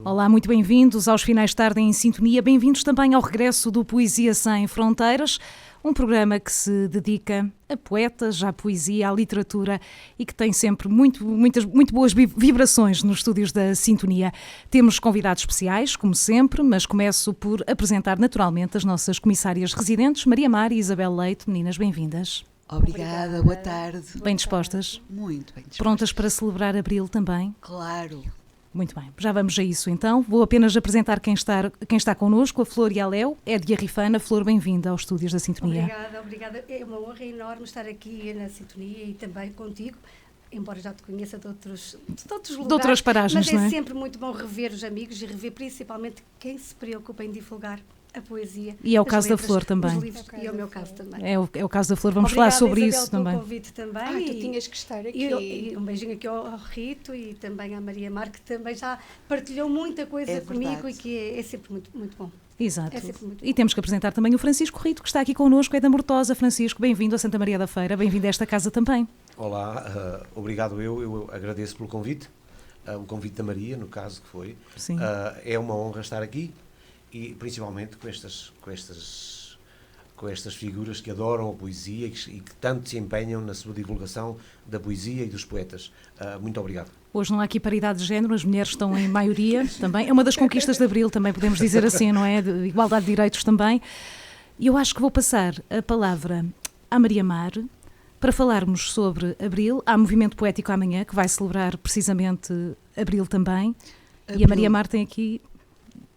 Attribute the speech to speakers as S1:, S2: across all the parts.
S1: Olá, muito bem-vindos aos Finais de Tarde em Sintonia. Bem-vindos também ao regresso do Poesia Sem Fronteiras, um programa que se dedica a poetas, à poesia, à literatura e que tem sempre muito boas vibrações nos estúdios da Sintonia. Temos convidados especiais, como sempre, mas começo por apresentar naturalmente as nossas comissárias residentes, Maria Mar e Isabel Leite. Meninas, bem-vindas.
S2: Obrigada, boa tarde.
S1: Bem dispostas?
S2: Muito bem dispostas.
S1: Prontas para celebrar Abril também?
S2: Claro.
S1: Muito bem, já vamos a isso então. Vou apenas apresentar quem está connosco, a Flor e a Léo. É de Arrifana. Flor, bem-vinda aos estúdios da Sintonia.
S3: Obrigada. É uma honra enorme estar aqui na Sintonia e também contigo, embora já te conheça de outros lugares.
S1: De outras paragens,
S3: mas
S1: não é?
S3: É sempre muito bom rever os amigos e rever principalmente quem se preocupa em divulgar a poesia.
S1: E é o caso da Flor também.
S3: Os livros, e é o meu caso também.
S1: É o caso da Flor, vamos falar sobre
S3: Isabel,
S1: isso também.
S3: Obrigada, Isabel, pelo convite também.
S4: Tu tinhas que estar aqui.
S3: E um beijinho aqui ao Rito e também à Maria Mar, que também já partilhou muita coisa comigo e que é sempre muito, muito bom.
S1: Exato.
S3: É sempre muito bom.
S1: E temos que apresentar também o Francisco Rito, que está aqui connosco, é da Mortosa. Francisco, bem-vindo a Santa Maria da Feira, bem-vindo a esta casa também.
S5: Olá, obrigado eu agradeço pelo convite, o convite da Maria, no caso que foi.
S1: Sim.
S5: É uma honra estar aqui e principalmente com estas figuras que adoram a poesia e que tanto se empenham na sua divulgação da poesia e dos poetas. Muito obrigado.
S1: Hoje não há aqui paridade de género, as mulheres estão em maioria também. É uma das conquistas de Abril, também podemos dizer assim, não é? De igualdade de direitos também. E eu acho que vou passar a palavra à Maria Mar para falarmos sobre Abril. Há movimento poético amanhã, que vai celebrar precisamente Abril também. E a Maria Mar tem aqui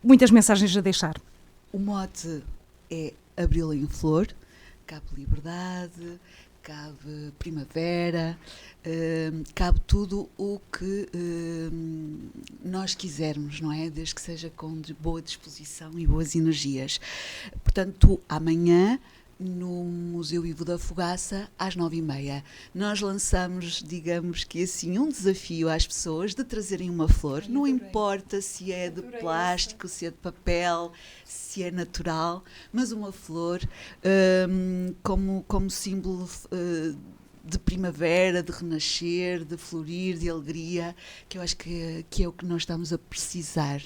S1: muitas mensagens a deixar.
S2: O mote é Abril em Flor, cabe liberdade, cabe primavera, cabe tudo o que nós quisermos, não é? Desde que seja com boa disposição e boas energias. Portanto, amanhã, no Museu Ivo da Fogaça, às 9h30. Nós lançamos, digamos que assim, um desafio às pessoas de trazerem uma flor, não importa se é de plástico, se é de papel, se é natural, mas uma flor como símbolo de primavera, de renascer, de florir, de alegria, que eu acho que é o que nós estamos a precisar.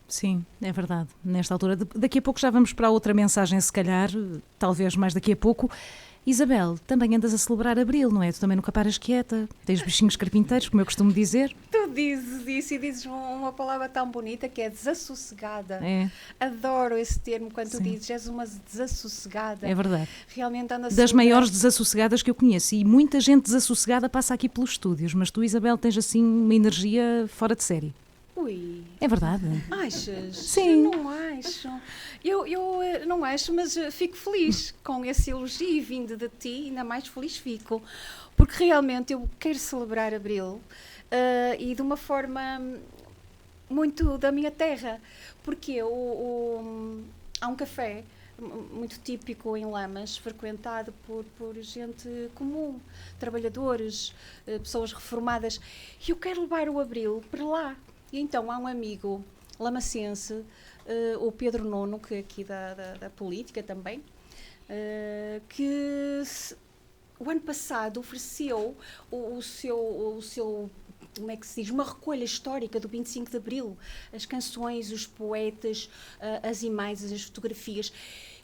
S1: Sim, é verdade. Nesta altura, daqui a pouco já vamos para outra mensagem, se calhar, talvez mais daqui a pouco. Isabel, também andas a celebrar Abril, não é? Tu também nunca paras quieta, tens bichinhos carpinteiros, como eu costumo dizer.
S4: Tu dizes isso e dizes uma palavra tão bonita que é desassossegada.
S1: É.
S4: Adoro esse termo quando
S1: Sim.
S4: tu dizes, és uma desassossegada.
S1: É verdade.
S4: Realmente anda a
S1: Das
S4: celebrar.
S1: maiores desassossegadas que eu conheço, e muita gente desassossegada passa aqui pelos estúdios, mas tu, Isabel, tens assim uma energia fora de série.
S4: Ui,
S1: É verdade.
S4: achas?
S1: Sim.
S4: Eu não acho. Eu não acho, mas fico feliz com esse elogio vindo de ti, ainda mais feliz fico, porque realmente eu quero celebrar Abril e de uma forma muito da minha terra, porque há um café muito típico em Lamas, frequentado por gente comum, trabalhadores, pessoas reformadas, e eu quero levar o Abril para lá. E então há um amigo lamacense, o Pedro Nono, que é aqui da política também, que o ano passado ofereceu o seu, como é que se diz, uma recolha histórica do 25 de Abril, as canções, os poetas, as imagens, as fotografias.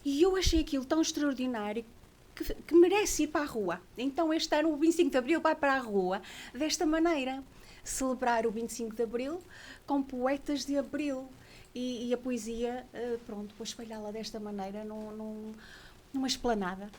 S4: E eu achei aquilo tão extraordinário que merece ir para a rua. Então este ano o 25 de Abril vai para a rua desta maneira. Celebrar o 25 de Abril com poetas de Abril e a poesia, vou espalhá-la desta maneira numa esplanada.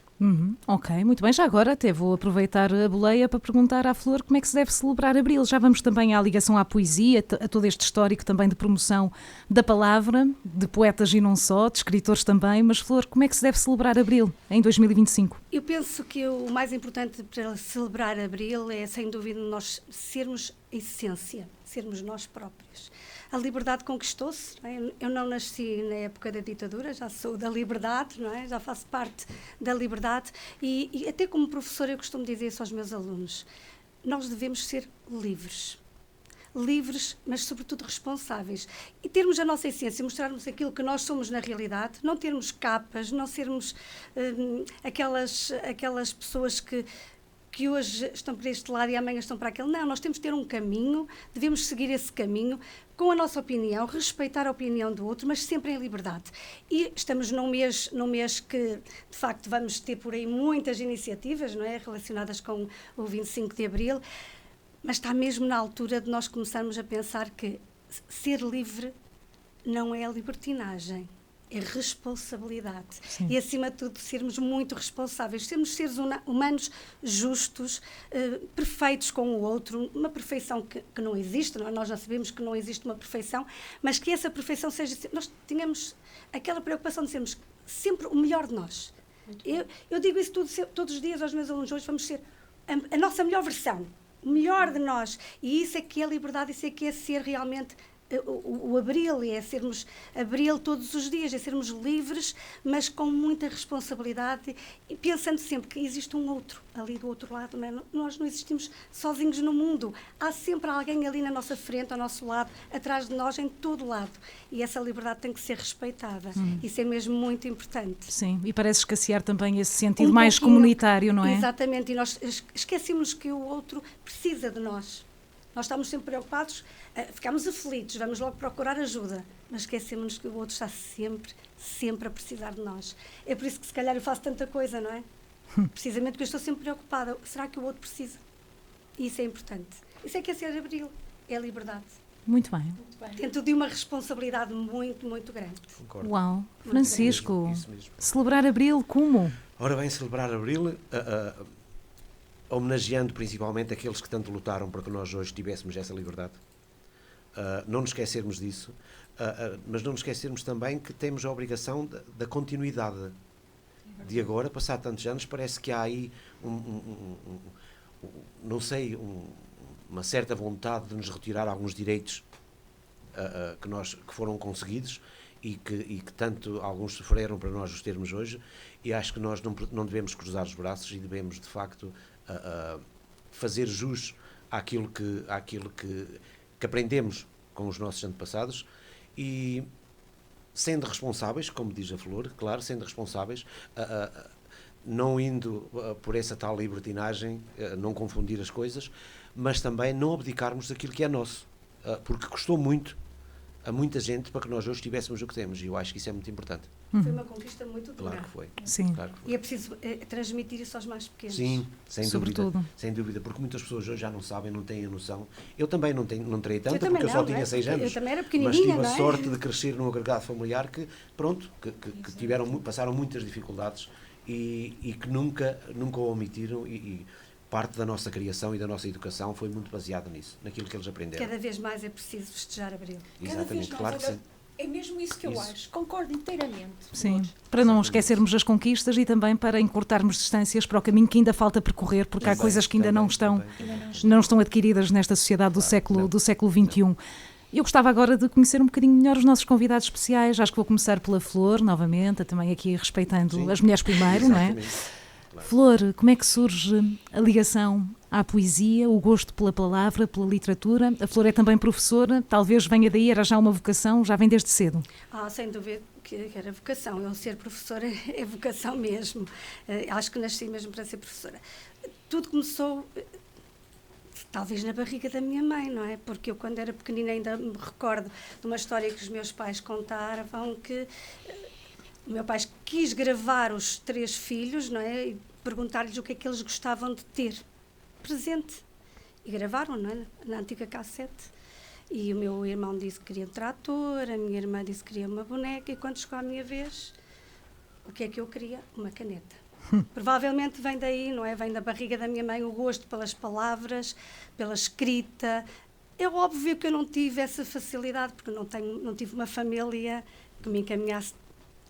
S1: Ok, muito bem. Já agora até vou aproveitar a boleia para perguntar à Flor como é que se deve celebrar Abril. Já vamos também à ligação à poesia, a todo este histórico também de promoção da palavra, de poetas e não só, de escritores também. Mas Flor, como é que se deve celebrar Abril em 2025?
S3: Eu penso que o mais importante para celebrar Abril é, sem dúvida, nós sermos a essência, sermos nós próprios. A liberdade conquistou-se, não é? Eu não nasci na época da ditadura, já sou da liberdade, não é? Já faço parte da liberdade e até como professora eu costumo dizer isso aos meus alunos, nós devemos ser livres, mas sobretudo responsáveis e termos a nossa essência, mostrarmos aquilo que nós somos na realidade, não termos capas, não sermos aquelas pessoas que hoje estão para este lado e amanhã estão para aquele. Não, nós temos de ter um caminho, devemos seguir esse caminho com a nossa opinião, respeitar a opinião do outro, mas sempre em liberdade. E estamos num mês que, de facto, vamos ter por aí muitas iniciativas, não é, relacionadas com o 25 de Abril, mas está mesmo na altura de nós começarmos a pensar que ser livre não é a libertinagem, é responsabilidade.
S1: Sim.
S3: E, acima de tudo, sermos muito responsáveis, sermos seres humanos justos, perfeitos com o outro, uma perfeição que não existe, não é? Nós já sabemos que não existe uma perfeição, mas que essa perfeição seja... Nós tenhamos aquela preocupação de sermos sempre o melhor de nós. Eu digo isso todos os dias aos meus alunos, hoje vamos ser a nossa melhor versão, o melhor de nós. E isso é que é liberdade, isso é que é ser realmente... O Abril, é sermos Abril todos os dias, é sermos livres, mas com muita responsabilidade e pensando sempre que existe um outro ali do outro lado, não é? Nós não existimos sozinhos no mundo, há sempre alguém ali na nossa frente, ao nosso lado, atrás de nós, em todo lado, e essa liberdade tem que ser respeitada. Isso é mesmo muito importante.
S1: Sim, e parece escassear também esse sentido mais comunitário, não é?
S3: Exatamente, e nós esquecemos que o outro precisa de nós. Nós estamos sempre preocupados, ficamos aflitos, vamos logo procurar ajuda, mas esquecemos que o outro está sempre a precisar de nós. É por isso que se calhar eu faço tanta coisa, não é? Precisamente porque eu estou sempre preocupada. Será que o outro precisa? E isso é importante. Isso é que é ser Abril, é a liberdade.
S1: Muito bem.
S3: Dentro de uma responsabilidade muito, muito grande.
S5: Concordo.
S1: Uau, Francisco,
S5: Isso mesmo.
S1: celebrar Abril como?
S5: Ora bem, celebrar Abril, homenageando principalmente aqueles que tanto lutaram para que nós hoje tivéssemos essa liberdade. Não nos esquecermos disso, mas não nos esquecermos também que temos a obrigação da continuidade. De agora, passar tantos anos, parece que há aí uma certa vontade de nos retirar alguns direitos que foram conseguidos e que tanto alguns sofreram para nós os termos hoje, e acho que nós não devemos cruzar os braços e devemos, de facto, fazer jus àquilo que aprendemos com os nossos antepassados e, sendo responsáveis, como diz a Flor, claro, sendo responsáveis, não indo por essa tal libertinagem, não confundir as coisas, mas também não abdicarmos daquilo que é nosso, porque custou muito a muita gente para que nós hoje tivéssemos o que temos, e eu acho que isso é muito importante.
S3: Foi uma conquista muito dura.
S5: Claro que foi.
S1: Sim.
S5: Claro que foi.
S3: E é preciso transmitir isso aos mais pequenos.
S5: Sim,
S1: Sobretudo.
S5: sem dúvida, porque muitas pessoas hoje já não sabem, não têm a noção. Eu também não terei tanta,
S3: Eu também
S5: porque eu só
S3: não,
S5: tinha 6 anos.
S3: Eu também era
S5: Mas
S3: pequenininha,
S5: tive a
S3: não é?
S5: sorte de crescer num agregado familiar que passaram muitas dificuldades e que nunca o omitiram, e parte da nossa criação e da nossa educação foi muito baseada nisso, naquilo que eles aprenderam.
S3: Cada vez mais é preciso festejar Abril.
S5: Exatamente, claro que sim.
S4: É mesmo isso que eu acho, concordo inteiramente.
S1: Sim, para não esquecermos as conquistas e também para encurtarmos distâncias para o caminho que ainda falta percorrer, porque há coisas que ainda não estão adquiridas nesta sociedade do século XXI. Eu gostava agora de conhecer um bocadinho melhor os nossos convidados especiais. Acho que vou começar pela Flor, novamente, também aqui respeitando as mulheres primeiro, não é?
S5: Claro.
S1: Flor, como é que surge a ligação à poesia, o gosto pela palavra, pela literatura? A Flor é também professora, talvez venha daí, era já uma vocação, já vem desde cedo.
S3: Sem dúvida que era vocação. Eu ser professora é vocação mesmo. Acho que nasci mesmo para ser professora. Tudo começou, talvez, na barriga da minha mãe, não é? Porque eu, quando era pequenina, ainda me recordo de uma história que os meus pais contavam, que o meu pai quis gravar os 3 filhos, não é? E perguntar-lhes o que é que eles gostavam de ter presente. E gravaram, não é? Na antiga cassete. E o meu irmão disse que queria um trator, a minha irmã disse que queria uma boneca, e quando chegou a minha vez, o que é que eu queria? Uma caneta. Provavelmente vem daí, não é? Vem da barriga da minha mãe o gosto pelas palavras, pela escrita. É óbvio que eu não tive essa facilidade, porque não tive uma família que me encaminhasse.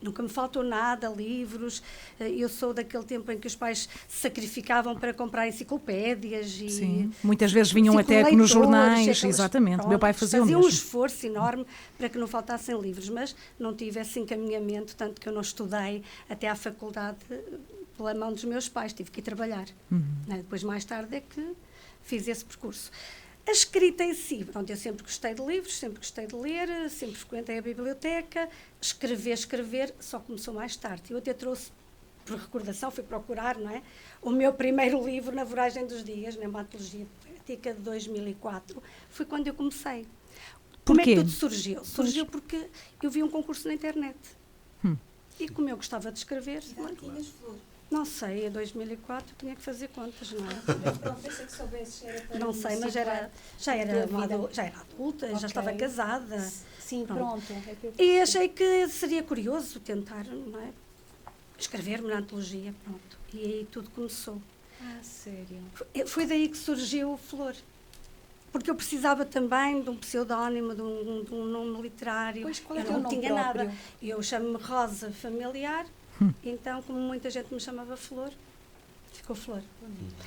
S3: Nunca me faltou nada, livros. Eu sou daquele tempo em que os pais se sacrificavam para comprar enciclopédias.
S1: Sim, muitas vezes vinham até nos jornais, exatamente.
S3: Pronto,
S1: Meu pai fazia o mesmo.
S3: um esforço enorme para que não faltassem livros, mas não tive esse encaminhamento, tanto que eu não estudei até à faculdade pela mão dos meus pais, tive que ir trabalhar. Depois, mais tarde, é que fiz esse percurso. A escrita em si, pronto, eu sempre gostei de livros, sempre gostei de ler, sempre frequentei a biblioteca. Escrever, só começou mais tarde. Eu até trouxe, por recordação, fui procurar, não é? O meu primeiro livro, Na Voragem dos Dias, na Hematologia Poética, de 2004, foi quando eu comecei. Como é que
S1: Porquê?
S3: tudo surgiu? Surgiu porque eu vi um concurso na internet. E como eu gostava de escrever, não sei, em 2004 tinha que fazer contas, não é?
S4: Pronto, pensei que soubesses, era para
S3: Não sei, mas já era adulta, já estava casada.
S4: Sim, pronto. É que eu
S3: E achei que seria curioso tentar, não é? Escrever-me na antologia, pronto. E aí tudo começou.
S4: sério.
S3: Foi daí que surgiu o Flor. Porque eu precisava também de um pseudónimo, de um nome literário.
S4: Pois, qual é
S3: eu
S4: o teu
S3: não
S4: nome
S3: tinha
S4: próprio?
S3: nada. Eu chamo-me Rosa Familiar, então, como muita gente me chamava Flor, ficou Flor.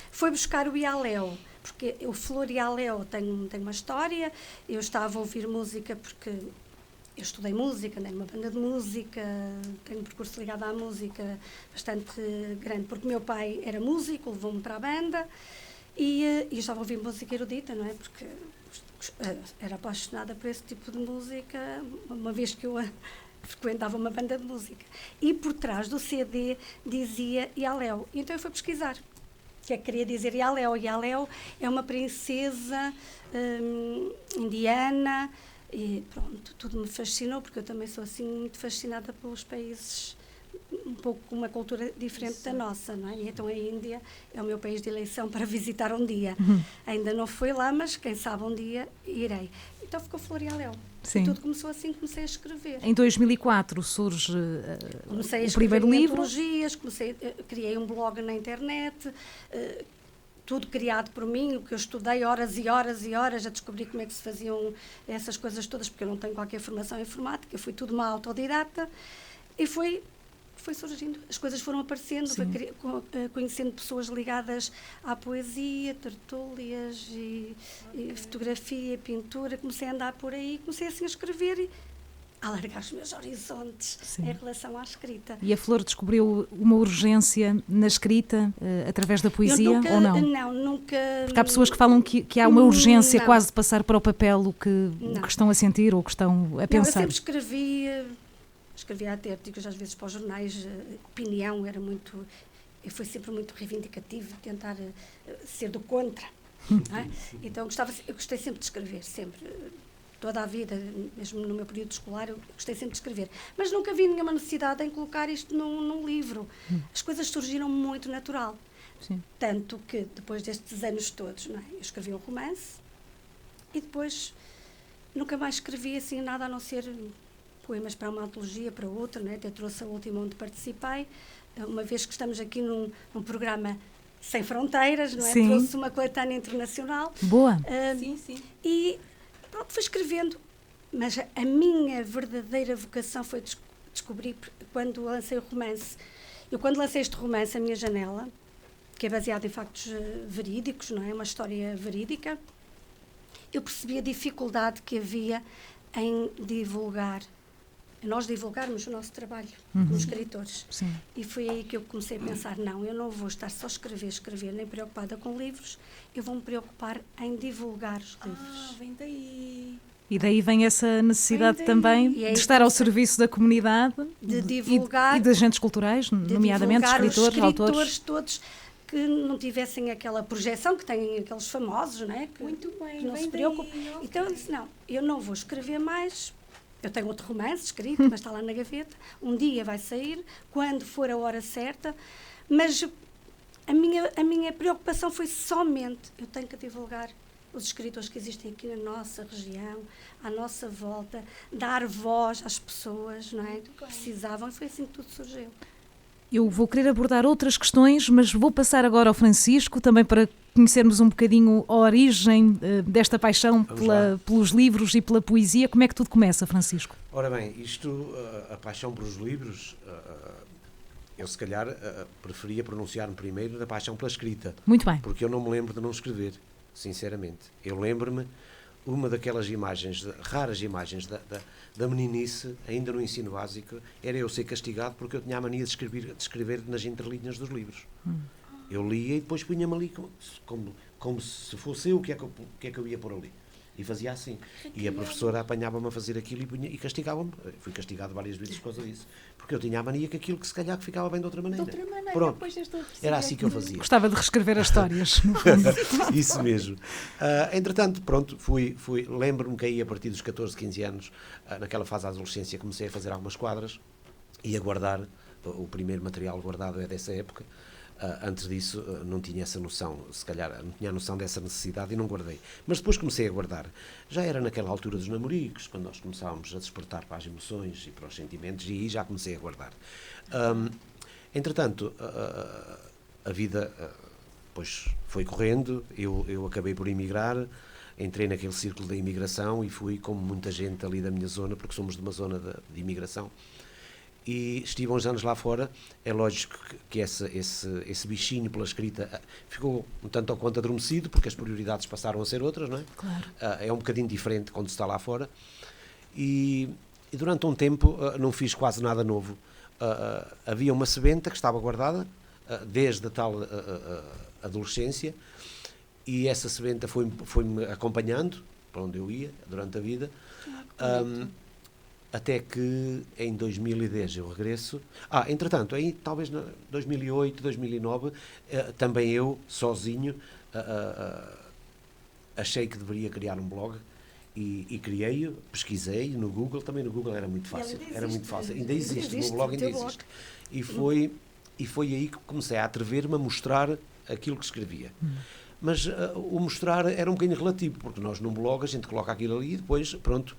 S3: Foi buscar o Ialéu, porque o Flor Ialéu tem uma história. Eu estava a ouvir música porque eu estudei música, andei numa banda de música, tenho um percurso ligado à música bastante grande, porque meu pai era músico, levou-me para a banda. E eu estava a ouvir música erudita, não é? Porque era apaixonada por esse tipo de música, uma vez que eu frequentava uma banda de música. E por trás do CD dizia Ialéu. Então eu fui pesquisar. O que é que queria dizer Ialéu? Ialéu é uma princesa indiana. E pronto, tudo me fascinou, porque eu também sou assim muito fascinada pelos países um pouco com uma cultura diferente da nossa, não é? E então a Índia é o meu país de eleição para visitar um dia. Ainda não fui lá, mas quem sabe um dia irei. Então ficou Flor Ialéu. E tudo começou assim, comecei a escrever.
S1: Em 2004 surge
S3: Comecei a
S1: o
S3: escrever
S1: primeiro livro.
S3: antologias, criei um blog na internet, tudo criado por mim, o que eu estudei horas e horas e horas a descobrir como é que se faziam essas coisas todas, porque eu não tenho qualquer formação em informática, fui tudo uma autodidata, e foi surgindo, as coisas foram aparecendo, conhecendo pessoas ligadas à poesia, tertúlias e fotografia, pintura. Comecei a andar por aí, comecei assim a escrever e a alargar os meus horizontes em relação à escrita.
S1: E a Flor descobriu uma urgência na escrita através da poesia ou não?
S3: Não, nunca.
S1: Porque há pessoas que falam que há uma urgência
S3: não.
S1: quase de passar para o papel o que estão a sentir ou que estão a pensar.
S3: Não, eu sempre escrevia até artigos às vezes para os jornais, opinião era muito, eu fui sempre muito reivindicativa, tentar ser do contra, não é? Então eu gostei sempre de escrever, sempre, toda a vida, mesmo no meu período escolar, eu gostei sempre de escrever, mas nunca vi nenhuma necessidade em colocar isto num livro. As coisas surgiram muito natural.
S1: Sim.
S3: Tanto que depois destes anos todos, não é? Eu escrevi um romance e depois nunca mais escrevi assim nada a não ser poemas para uma antologia, para outra, né? Até trouxe a última onde participei, uma vez que estamos aqui num programa sem fronteiras, não é?
S1: Sim.
S3: Trouxe uma coletânea internacional.
S1: Boa.
S4: Sim.
S3: E pronto, fui escrevendo, mas a minha verdadeira vocação foi descobrir quando lancei o romance. Eu quando lancei este romance, A Minha Janela, que é baseado em factos verídicos, não é? Uma história verídica, eu percebi a dificuldade que havia em nós divulgarmos o nosso trabalho como escritores.
S1: Sim.
S3: E foi aí que eu comecei a pensar, não, eu não vou estar só a escrever, nem preocupada com livros, eu vou-me preocupar em divulgar os livros.
S4: Vem daí.
S1: E daí vem essa necessidade também
S3: E é
S1: de estar ao serviço da comunidade
S3: de divulgar
S1: e de agentes culturais, nomeadamente escritores, autores.
S3: todos que não tivessem aquela projeção que têm aqueles famosos, não é?
S4: Muito bem,
S3: que não
S4: vem
S3: se preocupam.
S4: daí, ok.
S3: Então eu disse, não, eu não vou escrever mais. Eu tenho outro romance escrito, mas está lá na gaveta. Um dia vai sair, quando for a hora certa. Mas a minha preocupação foi somente, eu tenho que divulgar os escritores que existem aqui na nossa região, à nossa volta, dar voz às pessoas, não é? Que precisavam, e foi assim que tudo surgiu.
S1: Eu vou querer abordar outras questões, mas vou passar agora ao Francisco, também para conhecermos um bocadinho a origem desta paixão pelos livros e pela poesia. Como é que tudo começa, Francisco?
S5: Ora bem, a paixão pelos livros, eu se calhar preferia pronunciar-me primeiro da paixão pela escrita.
S1: Muito bem.
S5: Porque eu não me lembro de não escrever, sinceramente. Eu lembro-me uma daquelas imagens, raras imagens da meninice, ainda no ensino básico, era eu ser castigado porque eu tinha a mania de escrever nas entrelinhas dos livros. Eu lia e depois punha-me ali como se fosse eu o que é que eu ia pôr ali. E fazia assim. E a professora apanhava-me a fazer aquilo e castigava-me. Fui castigado várias vezes por causa disso. Porque eu tinha a mania que aquilo que se calhar que ficava bem de outra maneira. Pronto.
S4: Depois eu estou a perceber.
S5: Era assim que eu fazia.
S1: Gostava de reescrever as histórias, no fundo.
S5: Isso mesmo. Entretanto, pronto, lembro-me que aí a partir dos 14, 15 anos, naquela fase da adolescência, comecei a fazer algumas quadras e a guardar. O primeiro material guardado é dessa época. Antes disso não tinha essa noção, se calhar não tinha a noção dessa necessidade e não guardei. Mas depois comecei a guardar. Já era naquela altura dos namoricos, quando nós começávamos a despertar para as emoções e para os sentimentos, e aí já comecei a guardar. Entretanto, a vida pois foi correndo, eu acabei por emigrar, entrei naquele círculo da imigração e fui, como muita gente ali da minha zona, porque somos de uma zona de imigração, e estive uns anos lá fora. É lógico que esse bichinho pela escrita ficou um tanto ou quanto adormecido, porque as prioridades passaram a ser outras, não é?
S1: Claro.
S5: É um bocadinho diferente quando se está lá fora. E durante um tempo não fiz quase nada novo. Havia uma sebenta que estava guardada desde a tal adolescência, e essa sebenta foi-me acompanhando para onde eu ia durante a vida. Até que em 2010 eu regresso. Entretanto, aí talvez em 2008, 2009, também eu, sozinho, achei que deveria criar um blog e criei-o, pesquisei no Google, também no Google era muito fácil. Ainda existe, o meu blog ainda existe. E foi aí que comecei a atrever-me a mostrar aquilo que escrevia. Mas o mostrar era um bocadinho relativo, porque nós num blog a gente coloca aquilo ali e depois, pronto,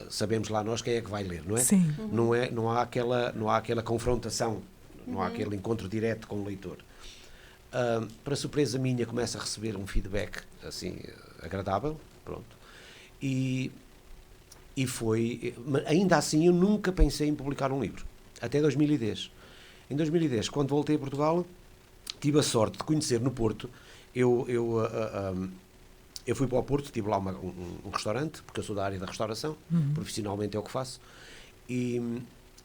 S5: sabemos lá nós quem é que vai ler, não é?
S1: Sim.
S5: Não há aquela confrontação, não há aquele encontro direto com o leitor. Para surpresa minha, começa a receber um feedback assim agradável, pronto. E foi, ainda assim eu nunca pensei em publicar um livro, até 2010. Em 2010, quando voltei a Portugal, tive a sorte de conhecer no Porto. Eu fui para o Porto, tive lá um restaurante, porque eu sou da área da restauração, profissionalmente é o que faço, e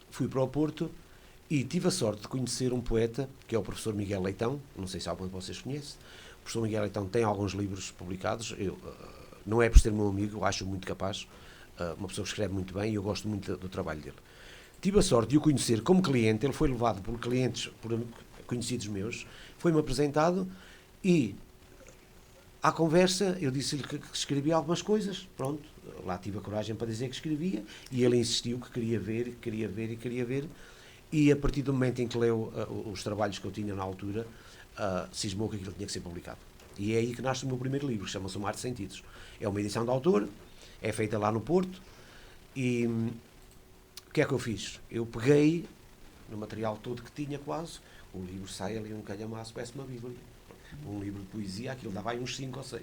S5: fui para o Porto e tive a sorte de conhecer um poeta, que é o professor Miguel Leitão. Não sei se algum de vocês conhece. O professor Miguel Leitão tem alguns livros publicados. Não é por ser meu amigo, eu acho muito capaz, uma pessoa que escreve muito bem, e eu gosto muito do trabalho dele. Tive a sorte de o conhecer como cliente. Ele foi levado por clientes, por conhecidos meus, foi-me apresentado e, à conversa, eu disse-lhe que escrevia algumas coisas, pronto, lá tive a coragem para dizer que escrevia, e ele insistiu que queria ver, e a partir do momento em que leu os trabalhos que eu tinha na altura, cismou que aquilo tinha que ser publicado. E é aí que nasce o meu primeiro livro, chama-se O Mar de Sentidos. É uma edição de autor, é feita lá no Porto, e o que é que eu fiz? Eu peguei no material todo que tinha quase, o livro sai ali um calhamaço, parece uma bíblia. Um livro de poesia, aquilo dava aí uns 5 ou 6.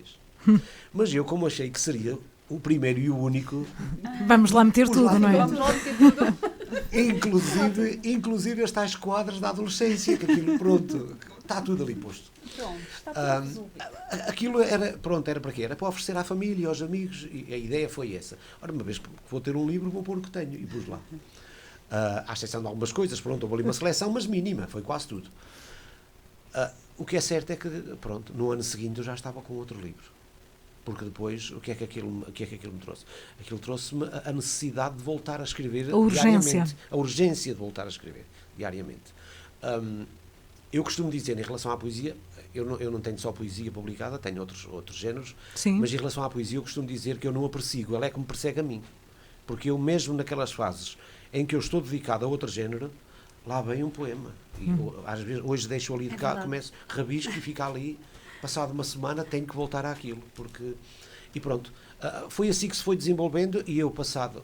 S5: Mas eu, como achei que seria o primeiro e o único...
S1: Vamos lá meter tudo, não é?
S4: Vamos lá meter tudo.
S5: Inclusive as tais quadras da adolescência, que aquilo, pronto, está tudo ali posto.
S4: Pronto, está tudo resolvido.
S5: Aquilo era para quê? Era para oferecer à família, aos amigos, e a ideia foi essa. Ora, uma vez que vou ter um livro, vou pôr o que tenho, e pus lá. À exceção de algumas coisas, pronto, houve ali uma seleção, mas mínima, foi quase tudo. O que é certo é que, pronto, no ano seguinte eu já estava com outro livro. Porque depois, o que é que aquilo me trouxe? Aquilo trouxe-me a necessidade de voltar a escrever
S1: a urgência.
S5: diariamente. A urgência de voltar a escrever diariamente. Eu costumo dizer, em relação à poesia, eu não tenho só poesia publicada, tenho outros géneros,
S1: Sim.
S5: mas em relação à poesia eu costumo dizer que eu não a persigo, ela é que me persegue a mim. Porque eu mesmo naquelas fases em que eu estou dedicado a outro género, lá vem um poema. E às vezes, hoje deixo ali de cá, começo, rabisco e fica ali. Passado uma semana tenho que voltar àquilo. E pronto. Foi assim que se foi desenvolvendo, e eu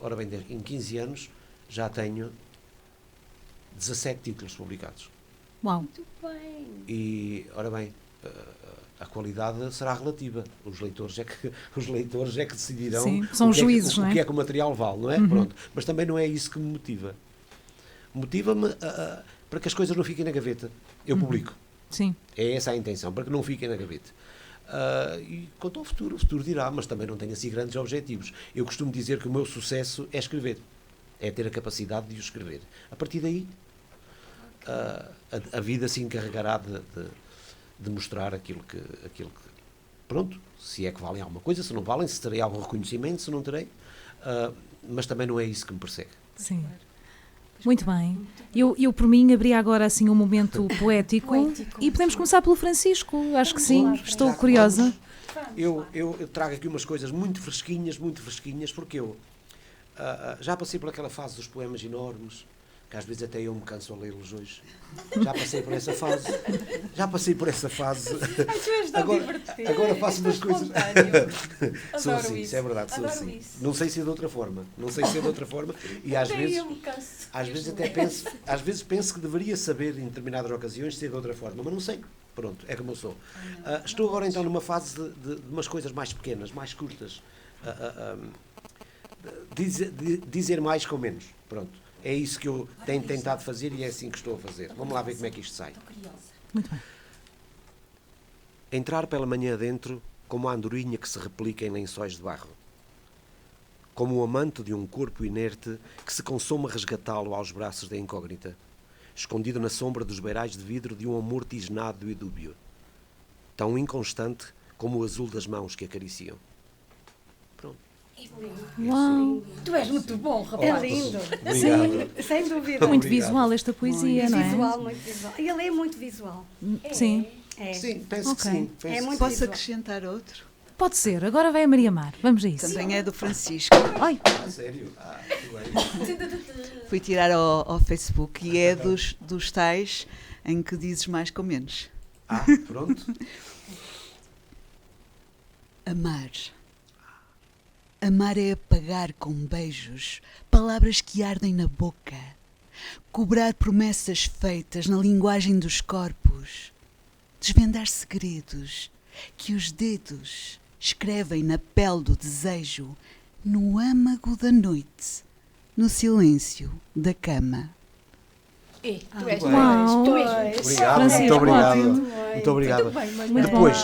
S5: ora bem, em 15 anos já tenho 17 títulos publicados.
S1: Uau.
S4: Muito bem.
S5: E, ora bem, a qualidade será relativa. Os leitores é que decidirão.
S1: Sim, são os juízes, não é?
S5: O que é que o material vale, não é? Pronto. Mas também não é isso que me motiva. Motiva-me para que as coisas não fiquem na gaveta. Eu publico.
S1: Sim.
S5: É essa a intenção, para que não fiquem na gaveta. E quanto ao futuro, o futuro dirá, mas também não tenho assim grandes objetivos. Eu costumo dizer que o meu sucesso é escrever. É ter a capacidade de o escrever. A partir daí, a vida se encarregará de mostrar aquilo que pronto, se é que valem alguma coisa, se não valem, se terei algum reconhecimento, se não terei, mas também não é isso que me persegue.
S1: Sim. Muito bem. Eu por mim, abria agora assim um momento poético e podemos começar pelo Francisco. Acho que sim, estou curiosa.
S5: Eu trago aqui umas coisas muito fresquinhas, porque eu já passei por aquela fase dos poemas enormes, que às vezes até eu me canso a lê-los hoje. Já passei por essa fase. Agora faço umas coisas. Sou assim, isso é verdade, sou assim.
S4: Isso.
S5: Não sei se é de outra forma. E às vezes penso que deveria saber, em determinadas ocasiões, ser de outra forma, mas não sei. Pronto, é como eu sou. Estou agora então numa fase de umas coisas mais pequenas, mais curtas. Dizer mais com menos. Pronto. É isso que eu tenho tentado fazer e é assim que estou a fazer. Vamos lá ver como é que isto sai.
S1: Muito bem.
S5: Entrar pela manhã dentro como a andorinha que se replica em lençóis de barro. Como o amante de um corpo inerte que se consome a resgatá-lo aos braços da incógnita. Escondido na sombra dos beirais de vidro de um amor tisnado e dúbio. Tão inconstante como o azul das mãos que acariciam. Pronto.
S1: Uau!
S4: Tu és muito bom, rapaz.
S3: É lindo.
S5: Obrigado.
S3: Sem dúvida.
S1: Muito
S5: Obrigado.
S1: visual esta poesia, não é?
S3: Visual, muito visual. E ele é muito visual.
S1: Sim.
S3: É.
S5: Sim, penso
S1: Ok.
S5: que sim.
S3: É muito
S2: Posso
S3: visual.
S2: acrescentar outro?
S1: Pode ser. Agora vai a Maria Mar. Vamos a isso.
S2: Também é do Francisco.
S1: Ai,
S5: A sério? Tudo bem.
S2: Fui tirar ao Facebook e é dos tais em que dizes mais com menos.
S5: Pronto.
S2: Amar. Amar é apagar com beijos palavras que ardem na boca, cobrar promessas feitas na linguagem dos corpos, desvendar segredos que os dedos escrevem na pele do desejo, no âmago da noite, no silêncio da cama.
S4: Tu és
S1: Uau.
S4: tu és
S5: Obrigado,
S1: Francisco,
S5: muito obrigado.
S1: ótimo.
S5: Muito obrigado.
S4: Muito bem, mas
S5: Depois,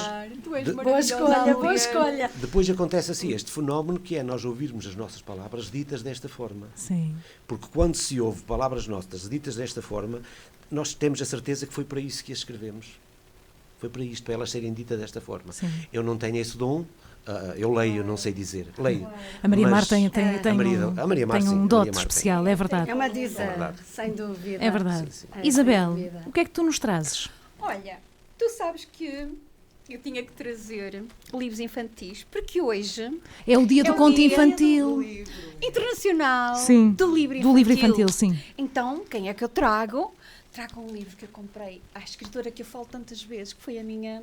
S4: tu és
S3: Boa
S4: maravilhosa,
S3: escolha, boa
S4: mulher.
S3: escolha.
S5: Depois acontece assim, este fenómeno que é nós ouvirmos as nossas palavras ditas desta forma.
S1: sim.
S5: Porque quando se ouve palavras nossas ditas desta forma, nós temos a certeza que foi para isso que as escrevemos. Foi para isto, para elas serem ditas desta forma.
S1: Sim.
S5: Eu não tenho esse dom, eu leio, não sei dizer. Leio.
S1: A Maria Mar
S5: Mas
S1: tem
S5: a Maria Mar,
S1: tem
S5: sim,
S1: um
S5: a
S1: dote
S5: Maria Mar tem.
S1: especial, é verdade.
S3: É uma diza,
S5: É verdade.
S3: sem dúvida.
S1: É verdade.
S5: Sim,
S3: sim.
S1: Isabel,
S3: Sem dúvida.
S1: o que é que tu nos trazes?
S4: Olha, tu sabes que eu tinha que trazer livros infantis, porque hoje,
S1: É o dia do
S4: É o
S1: conto
S4: dia
S1: infantil.
S4: internacional
S1: Sim,
S4: do livro
S1: do livro infantil, sim.
S4: Então, quem é que eu trago? Trago um livro que eu comprei à escritora que eu falo tantas vezes, que foi a minha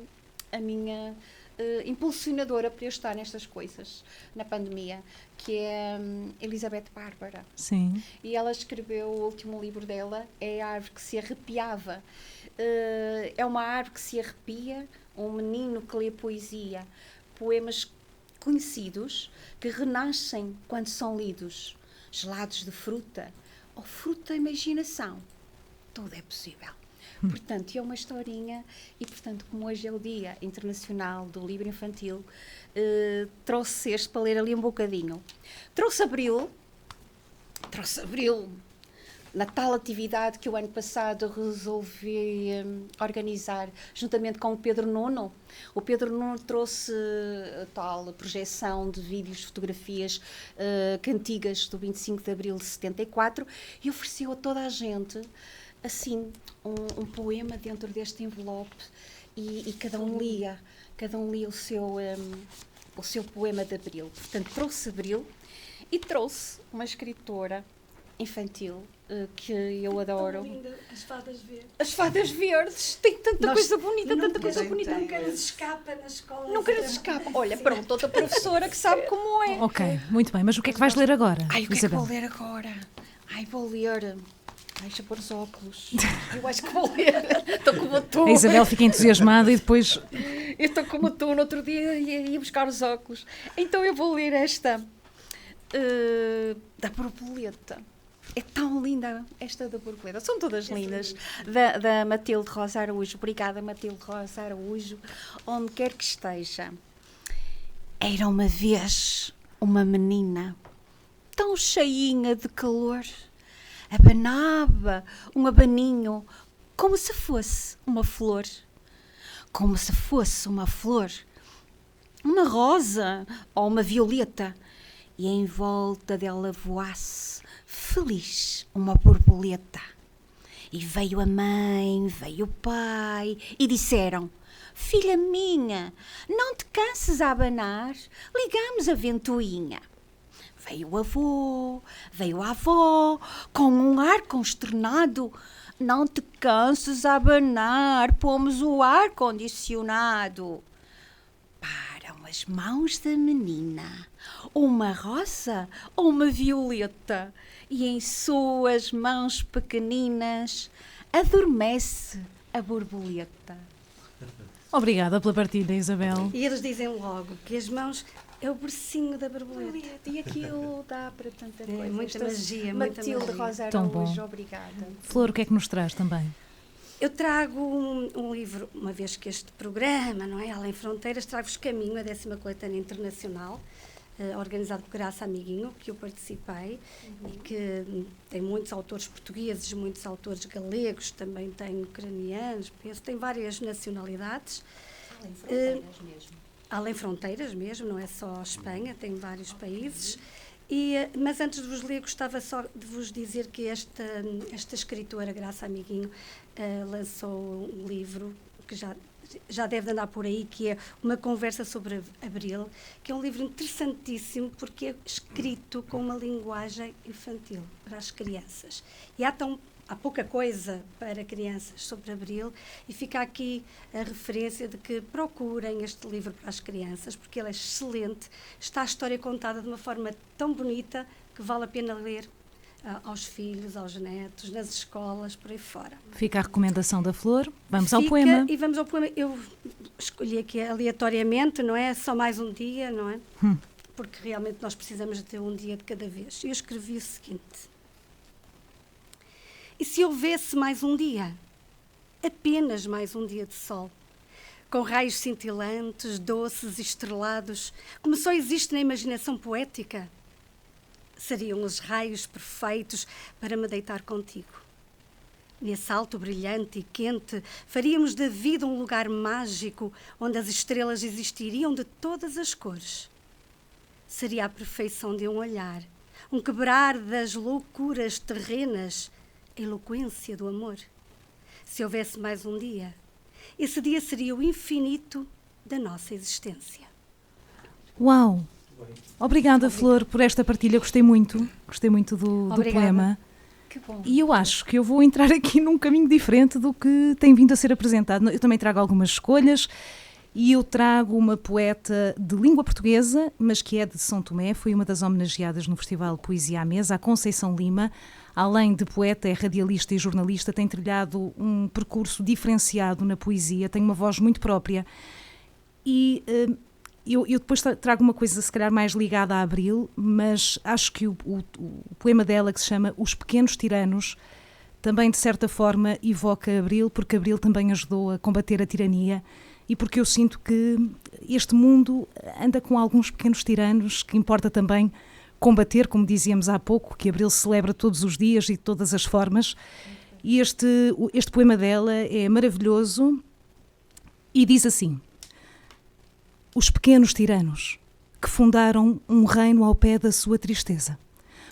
S4: impulsionadora para eu estar nestas coisas, na pandemia, que é Elizabeth Bárbara.
S1: Sim.
S4: E ela escreveu o último livro dela, é A Árvore que se Arrepiava. É uma árvore que se arrepia, um menino que lê poesia, poemas conhecidos que renascem quando são lidos, gelados de fruta ou fruto da imaginação. Tudo é possível. Portanto, é uma historinha e, portanto, como hoje é o Dia Internacional do Livro Infantil, trouxe este para ler ali um bocadinho. Trouxe Abril, na tal atividade que o ano passado resolvi organizar juntamente com o Pedro Nuno. O Pedro Nuno trouxe a tal projeção de vídeos, fotografias cantigas do 25 de Abril de 74 e ofereceu a toda a gente assim um poema dentro deste envelope e cada um lia o seu poema de Abril. Portanto, trouxe Abril e trouxe uma escritora infantil que eu adoro.
S3: Linda, as fadas verdes.
S4: As Fadas Verdes, tem tanta coisa bonita, tanta coisa bonita.
S3: Nunca nos escapa na escola.
S4: Nunca nos escapa. Olha, pronto, outra professora que sabe como é.
S1: Ok, muito bem. Mas o que é que vais ler agora,
S4: Ai, o que é que
S1: Isabel?
S4: vou ler agora? Ai, vou ler. Ai, deixa pôr os óculos. Eu acho que vou ler. Estou como tu.
S1: A Isabel fica entusiasmada e depois...
S4: Eu estou como tu, no outro dia ia buscar os óculos. Então eu vou ler esta da borboleta. É tão linda esta da borboleta. São todas lindas. Da Matilde Rosa Araújo. Obrigada, Matilde Rosa Araújo. Onde quer que esteja. Era uma vez uma menina tão cheinha de calor. Abanava um abaninho como se fosse uma flor. Como se fosse uma flor uma rosa ou uma violeta, e em volta dela voasse, feliz, uma borboleta. E veio a mãe, veio o pai, e disseram: filha minha, não te canses a abanar, ligamos a ventoinha. Veio o avô, veio a avó, com um ar consternado: não te canses a abanar, pomos o ar-condicionado. Param as mãos da menina, uma rosa ou uma violeta, e em suas mãos pequeninas adormece a borboleta.
S1: Obrigada pela partilha, Isabel.
S3: E eles dizem logo que as mãos é o bercinho da borboleta.
S4: E aquilo dá para tanta coisa.
S3: Muita magia, muita
S4: Matilde
S3: magia.
S4: Rosa
S1: Tão bom.
S4: Araújo, obrigada.
S1: Flor, o que é que nos traz também?
S3: Eu trago um livro, uma vez que este programa, não é? Além Fronteiras, trago-vos Caminho, a 10ª coletânea internacional, organizado por Graça Amiguinho, que eu participei, e que tem muitos autores portugueses, muitos autores galegos, também tem ucranianos, penso, tem várias nacionalidades.
S4: Além Fronteiras mesmo.
S3: Além Fronteiras mesmo, não é só Espanha, tem vários países. Mas antes de vos ler, gostava só de vos dizer que esta escritora, Graça Amiguinho, lançou um livro que já deve andar por aí, que é Uma Conversa sobre Abril, que é um livro interessantíssimo porque é escrito com uma linguagem infantil para as crianças. E há pouca coisa para crianças sobre Abril, e fica aqui a referência de que procurem este livro para as crianças, porque ele é excelente, está a história contada de uma forma tão bonita que vale a pena ler aos filhos, aos netos, nas escolas, por aí fora.
S1: Fica a recomendação da Flor. Vamos ao poema.
S3: E vamos ao poema. Eu escolhi aqui aleatoriamente, não é? Só mais um dia, não é? Porque realmente nós precisamos de ter um dia de cada vez. Eu escrevi o seguinte: e se houvesse mais um dia, apenas mais um dia de sol, com raios cintilantes, doces e estrelados, como só existe na imaginação poética, seriam os raios perfeitos para me deitar contigo. Nesse alto brilhante e quente, faríamos da vida um lugar mágico onde as estrelas existiriam de todas as cores. Seria a perfeição de um olhar, um quebrar das loucuras terrenas, a eloquência do amor. Se houvesse mais um dia, esse dia seria o infinito da nossa existência.
S1: Uau! Obrigada, Flor, por esta partilha. Gostei muito do poema.
S4: Que bom.
S1: E eu acho que eu vou entrar aqui num caminho diferente do que tem vindo a ser apresentado. Eu também trago algumas escolhas, e eu trago uma poeta de língua portuguesa, mas que é de São Tomé. Foi uma das homenageadas no Festival Poesia à Mesa, a Conceição Lima. Além de poeta, é radialista e jornalista, tem trilhado um percurso diferenciado na poesia, tem uma voz muito própria. E eu depois trago uma coisa, se calhar, mais ligada a Abril, mas acho que o poema dela, que se chama Os Pequenos Tiranos, também, de certa forma, evoca Abril, porque Abril também ajudou a combater a tirania, e porque eu sinto que este mundo anda com alguns pequenos tiranos que importa também combater, como dizíamos há pouco, que Abril celebra todos os dias e de todas as formas. E este poema dela é maravilhoso e diz assim: os pequenos tiranos que fundaram um reino ao pé da sua tristeza.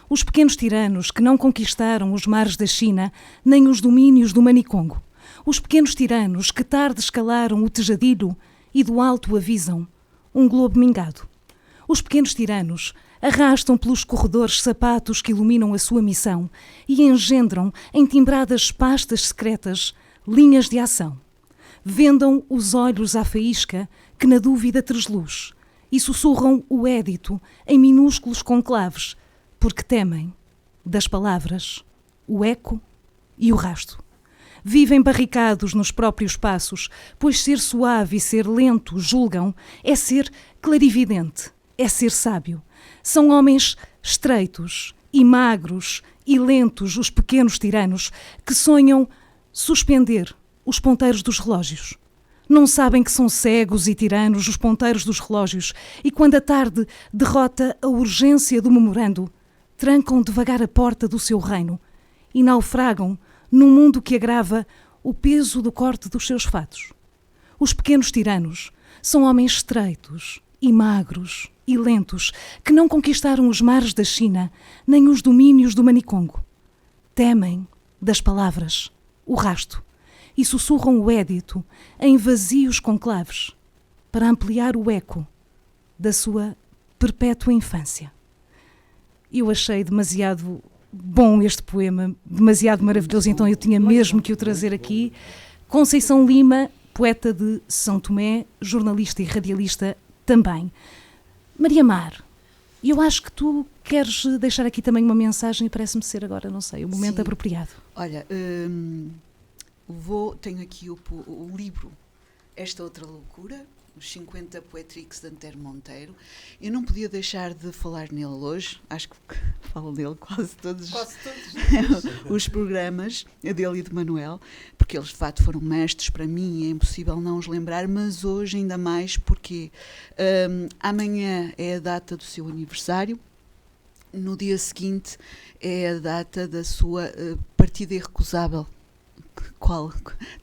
S1: Os pequenos tiranos que não conquistaram os mares da China, nem os domínios do Manicongo. Os pequenos tiranos que tarde escalaram o Tejadilho e do alto avisam um globo mingado. Os pequenos tiranos arrastam pelos corredores sapatos que iluminam a sua missão e engendram em timbradas pastas secretas linhas de ação. Vendam os olhos à faísca que na dúvida tresluz e sussurram o édito em minúsculos conclaves, porque temem das palavras o eco e o rasto. Vivem barricados nos próprios passos, pois ser suave e ser lento, julgam, é ser clarividente, é ser sábio. São homens estreitos e magros e lentos, os pequenos tiranos, que sonham suspender os ponteiros dos relógios. Não sabem que são cegos e tiranos os ponteiros dos relógios, e quando a tarde derrota a urgência do memorando, trancam devagar a porta do seu reino e naufragam num mundo que agrava o peso do corte dos seus fatos. Os pequenos tiranos são homens estreitos e magros e lentos, que não conquistaram os mares da China, nem os domínios do Manicongo. Temem das palavras o rasto e sussurram o édito em vazios conclaves para ampliar o eco da sua perpétua infância. Eu achei demasiado bom este poema, demasiado maravilhoso, então eu tinha mesmo que o trazer aqui. Conceição Lima, poeta de São Tomé, jornalista e radialista também. Maria Mar, eu acho que tu queres deixar aqui também uma mensagem e parece-me ser agora, não sei, o momento
S2: Sim.
S1: apropriado.
S2: Olha, tenho aqui o livro Esta Outra Loucura, os 50 Poetrix de Antero Monteiro. Eu não podia deixar de falar nele hoje, acho que falo nele quase todos os programas, dele e de Manuel, porque eles de facto foram mestres para mim, é impossível não os lembrar, mas hoje ainda mais porque amanhã é a data do seu aniversário, no dia seguinte é a data da sua partida irrecusável,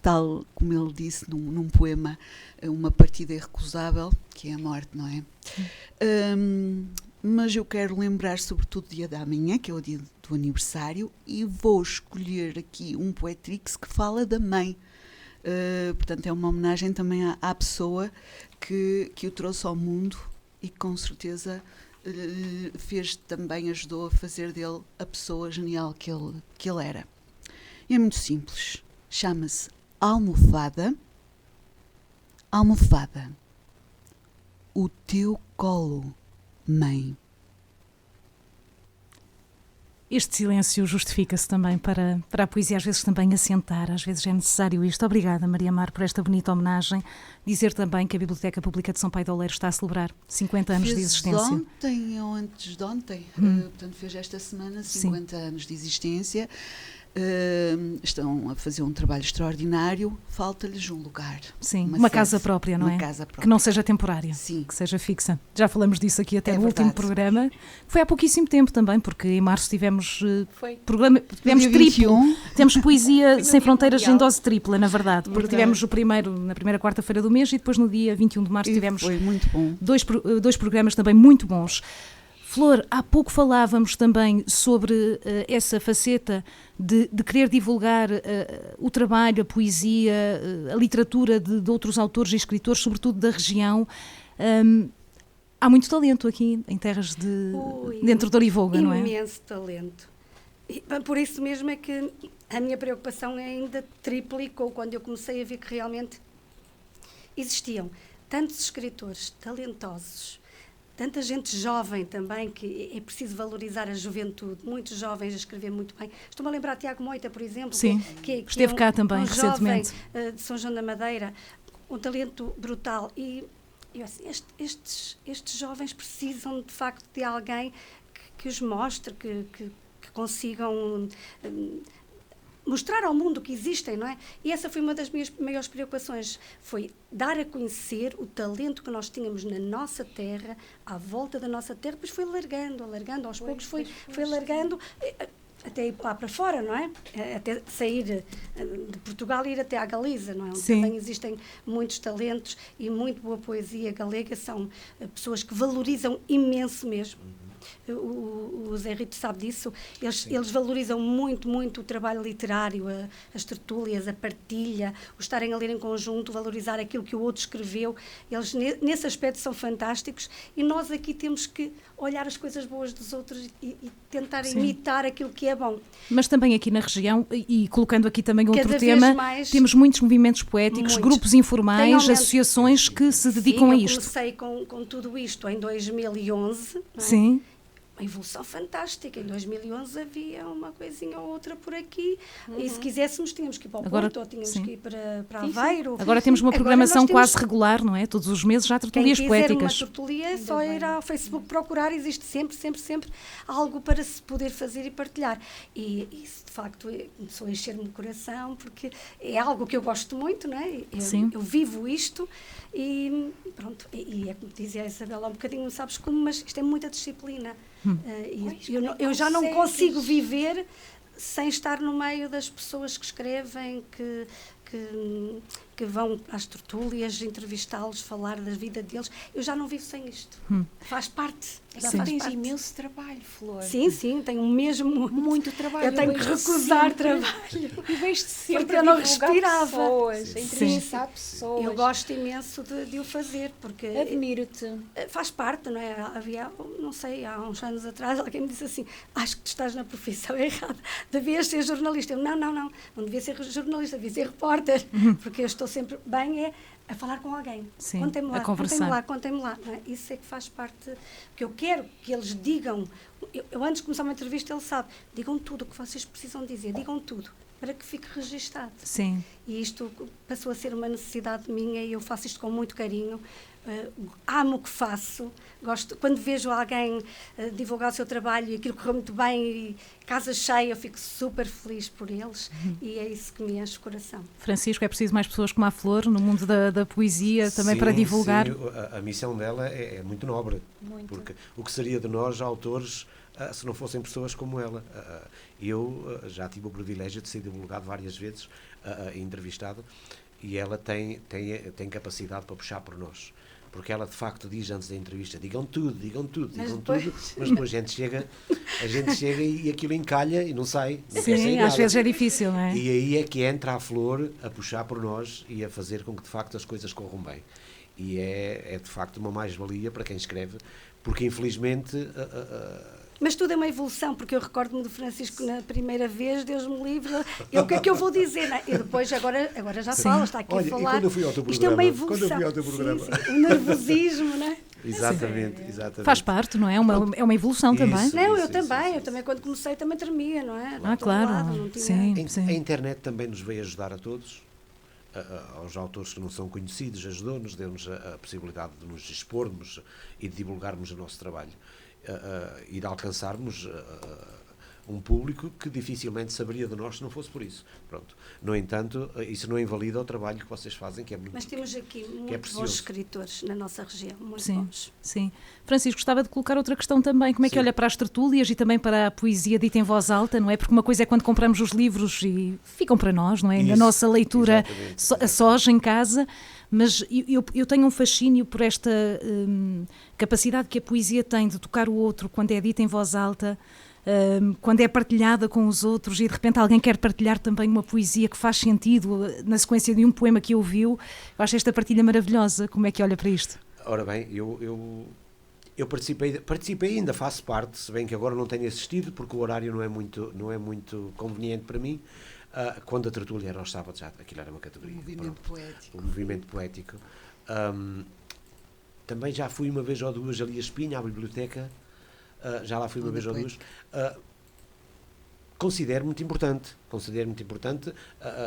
S2: tal como ele disse num poema, uma partida irrecusável, que é a morte, não é? Mas eu quero lembrar sobretudo o dia da manhã, que é o dia do aniversário, e vou escolher aqui um poetrix que fala da mãe. Portanto, é uma homenagem também à pessoa que o trouxe ao mundo e que com certeza ajudou a fazer dele a pessoa genial que ele era. É muito simples. Chama-se Almofada. Almofada, o teu colo, mãe.
S1: Este silêncio justifica-se também para a poesia, às vezes também assentar, às vezes é necessário isto. Obrigada, Maria Mar, por esta bonita homenagem. Dizer também que a Biblioteca Pública de São Paio de Oleiro está a celebrar 50 anos de existência.
S2: Ontem ou antes de ontem, portanto fez esta semana 50 anos de existência. Estão a fazer um trabalho extraordinário, falta-lhes um lugar.
S1: Sim, uma casa própria, não é?
S2: Casa própria.
S1: Que não seja temporária,
S2: sim,
S1: que seja fixa. Já falamos disso aqui até no último
S2: verdade.
S1: programa. Foi há pouquíssimo tempo também, porque em março tivemos
S2: programa,
S1: tivemos triplo. Temos Poesia Sem Fronteiras
S4: mundial.
S1: em dose tripla, na verdade, porque tivemos o primeiro na primeira quarta-feira do mês e depois no dia 21 de março tivemos
S2: foi muito bom.
S1: dois programas também muito bons. Flor, há pouco falávamos também sobre essa faceta de querer divulgar o trabalho, a poesia, a literatura de outros autores e escritores, sobretudo da região. Há muito talento aqui em terras dentro de Orivoga, não é?
S3: Imenso talento. E, por isso mesmo é que a minha preocupação ainda triplicou quando eu comecei a ver que realmente existiam tantos escritores talentosos, tanta gente jovem também, que é preciso valorizar a juventude, muitos jovens a escrever muito bem. Estou-me a lembrar de Tiago Moita, por exemplo,
S1: Sim,
S3: que
S1: esteve cá também recentemente.
S3: Jovem, de São João da Madeira, um talento brutal. E eu, assim, estes jovens precisam de facto de alguém que os mostre, que consigam mostrar ao mundo que existem, não é? E essa foi uma das minhas maiores preocupações, foi dar a conhecer o talento que nós tínhamos na nossa terra, à volta da nossa terra, depois foi alargando, aos poucos foi alargando, até ir lá para fora, não é? Até sair de Portugal e ir até à Galiza, não é? Onde também existem muitos talentos e muito boa poesia galega, são pessoas que valorizam imenso mesmo. O Zé Rito sabe disso, eles valorizam muito, muito o trabalho literário, as tertúlias, a partilha, o estarem a ler em conjunto, valorizar aquilo que o outro escreveu. Eles nesse aspecto são fantásticos e nós aqui temos que olhar as coisas boas dos outros e tentar imitar aquilo que é bom.
S1: Mas também aqui na região, e colocando aqui também outro
S3: Cada
S1: tema,
S3: mais,
S1: temos muitos movimentos poéticos, grupos informais, associações que se dedicam a isto.
S3: Eu comecei com tudo isto em 2011, não é?
S1: Sim.
S3: Uma evolução fantástica. Em 2011 havia uma coisinha ou outra por aqui e se quiséssemos tínhamos que ir para o Porto ou tínhamos que ir para Aveiro.
S1: Agora temos uma programação quase regular, não é? Todos os meses já há tertulias poéticas.
S3: Quem quiser uma tertulia é só ir ao Facebook procurar, existe sempre algo para se poder fazer e partilhar. E isso de facto começou a encher-me o coração porque é algo que eu gosto muito, não é? Eu vivo isto e pronto, e é como dizia a Isabela, um bocadinho não sabes como, mas isto é muita disciplina. Eu já não consigo viver sem estar no meio das pessoas que escrevem, que que vão às tertúlias entrevistá-los, falar da vida deles. Eu já não vivo sem isto. Faz parte. Já
S4: Sim.
S3: faz
S4: Tens
S3: parte.
S4: imenso trabalho, Flor.
S3: Sim, tenho mesmo
S4: Muito trabalho.
S3: Eu tenho que
S4: vejo-te
S3: recusar
S4: sempre-
S3: trabalho.
S4: E vejo-te sempre
S3: Porque eu não
S4: a divulgar
S3: respirava.
S4: pessoas,
S1: Sim.
S4: a entrevistar pessoas.
S3: Eu gosto imenso de o fazer, porque
S4: Admiro-te.
S3: faz parte, não é? Havia, não sei, há uns anos atrás, alguém me disse assim: acho que tu estás na profissão errada, devias ser jornalista. Eu, não devia ser jornalista, devia ser repórter, porque eu estou sempre bem a falar com alguém.
S1: Sim,
S3: Contem-me
S1: a
S3: lá,
S1: conversar.
S3: contem-me lá. Não é? Isso é que faz parte, que eu quero que eles digam. Eu antes de começar uma entrevista, ele sabe, digam tudo o que vocês precisam dizer, digam tudo, para que fique registado.
S1: Sim.
S3: E isto passou a ser uma necessidade minha e eu faço isto com muito carinho. Amo o que faço. Gosto, quando vejo alguém divulgar o seu trabalho e aquilo correu muito bem e casa cheia, eu fico super feliz por eles e é isso que me enche o coração.
S1: Francisco, é preciso mais pessoas como a Flor no mundo da poesia também
S5: Sim,
S1: para divulgar.
S5: sim, a missão dela é muito nobre.
S4: Muito.
S5: Porque o que seria de nós, autores, se não fossem pessoas como ela? Eu já tive o privilégio de ser divulgado várias vezes, entrevistado, e ela tem capacidade para puxar por nós. Porque ela, de facto, diz antes da entrevista, digam tudo, mas depois a gente chega e aquilo encalha e não sai. Não quer sair
S1: Sim,
S5: nada.
S1: às vezes é difícil, não é?
S5: E aí é que entra a Flor a puxar por nós e a fazer com que, de facto, as coisas corram bem. E é de facto, uma mais-valia para quem escreve, porque, infelizmente...
S3: Mas tudo é uma evolução, porque eu recordo-me do Francisco na primeira vez, Deus me livre, o que é que eu vou dizer? Não é? E depois, agora já fala, está aqui
S5: Olha,
S3: a falar.
S5: e quando eu fui ao teu
S3: Isto é uma
S5: programa?
S3: evolução.
S5: Quando eu fui ao teu programa?
S3: Sim, o nervosismo, não é?
S5: Exatamente.
S1: Faz parte, não é? É uma evolução
S5: Isso.
S1: também.
S3: Não, eu
S5: Isso,
S3: também.
S5: isso.
S3: Eu também, quando comecei, também tremia, não é?
S1: Ah, claro.
S3: Não tinha...
S1: Sim.
S5: A internet também nos veio ajudar a todos, aos autores que não são conhecidos, ajudou-nos, deu-nos a possibilidade de nos expormos e de divulgarmos o nosso trabalho e de alcançarmos um público que dificilmente saberia de nós se não fosse por isso. Pronto. No entanto, isso não invalida o trabalho que vocês fazem, que é muito...
S3: Mas temos aqui
S5: é
S3: muito bons
S5: precioso.
S3: escritores na nossa região, muito
S1: Sim,
S3: bons.
S1: sim. Francisco, gostava de colocar outra questão também. Como é que
S5: Sim.
S1: olha para as tertúlias e também para a poesia dita em voz alta, não é? Porque uma coisa é quando compramos os livros e ficam para nós, não é? Na
S5: Isso,
S1: nossa leitura
S5: exatamente.
S1: a sós em casa, mas eu tenho um fascínio por esta capacidade que a poesia tem de tocar o outro quando é dita em voz alta, quando é partilhada com os outros e de repente alguém quer partilhar também uma poesia que faz sentido na sequência de um poema que ouviu. Eu acho esta partilha maravilhosa. Como é que olha para isto?
S5: Ora bem, eu participei e ainda faço parte, se bem que agora não tenho assistido, porque o horário não é muito conveniente para mim. Quando a tertúlia era aos sábados, já aquilo era uma categoria.
S2: Movimento
S5: Pronto.
S2: poético.
S5: O movimento poético. Também já fui uma vez ou duas ali a Espinha, à biblioteca. Já lá fui uma
S2: Onda
S5: vez ou duas.
S2: poética.
S5: Considero muito importante,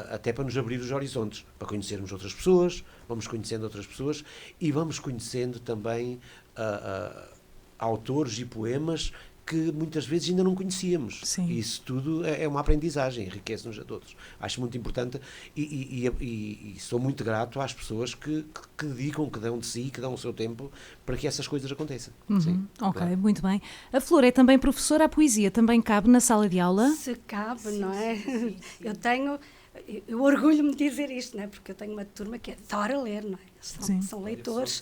S5: até para nos abrir os horizontes, para conhecermos outras pessoas, vamos conhecendo outras pessoas e vamos conhecendo também autores e poemas que muitas vezes ainda não conhecíamos.
S1: Sim.
S5: E isso tudo é uma aprendizagem, enriquece-nos a todos. Acho muito importante e sou muito grato às pessoas que dedicam, que dão de si, que dão o seu tempo para que essas coisas aconteçam. Sim,
S1: Ok,
S5: claro.
S1: muito bem. A Flor é também professora, a poesia também cabe na sala de aula?
S3: Se cabe, não é? Eu orgulho-me de dizer isto, não é? Porque eu tenho uma turma que adora ler, não é?
S1: Sim.
S3: São leitores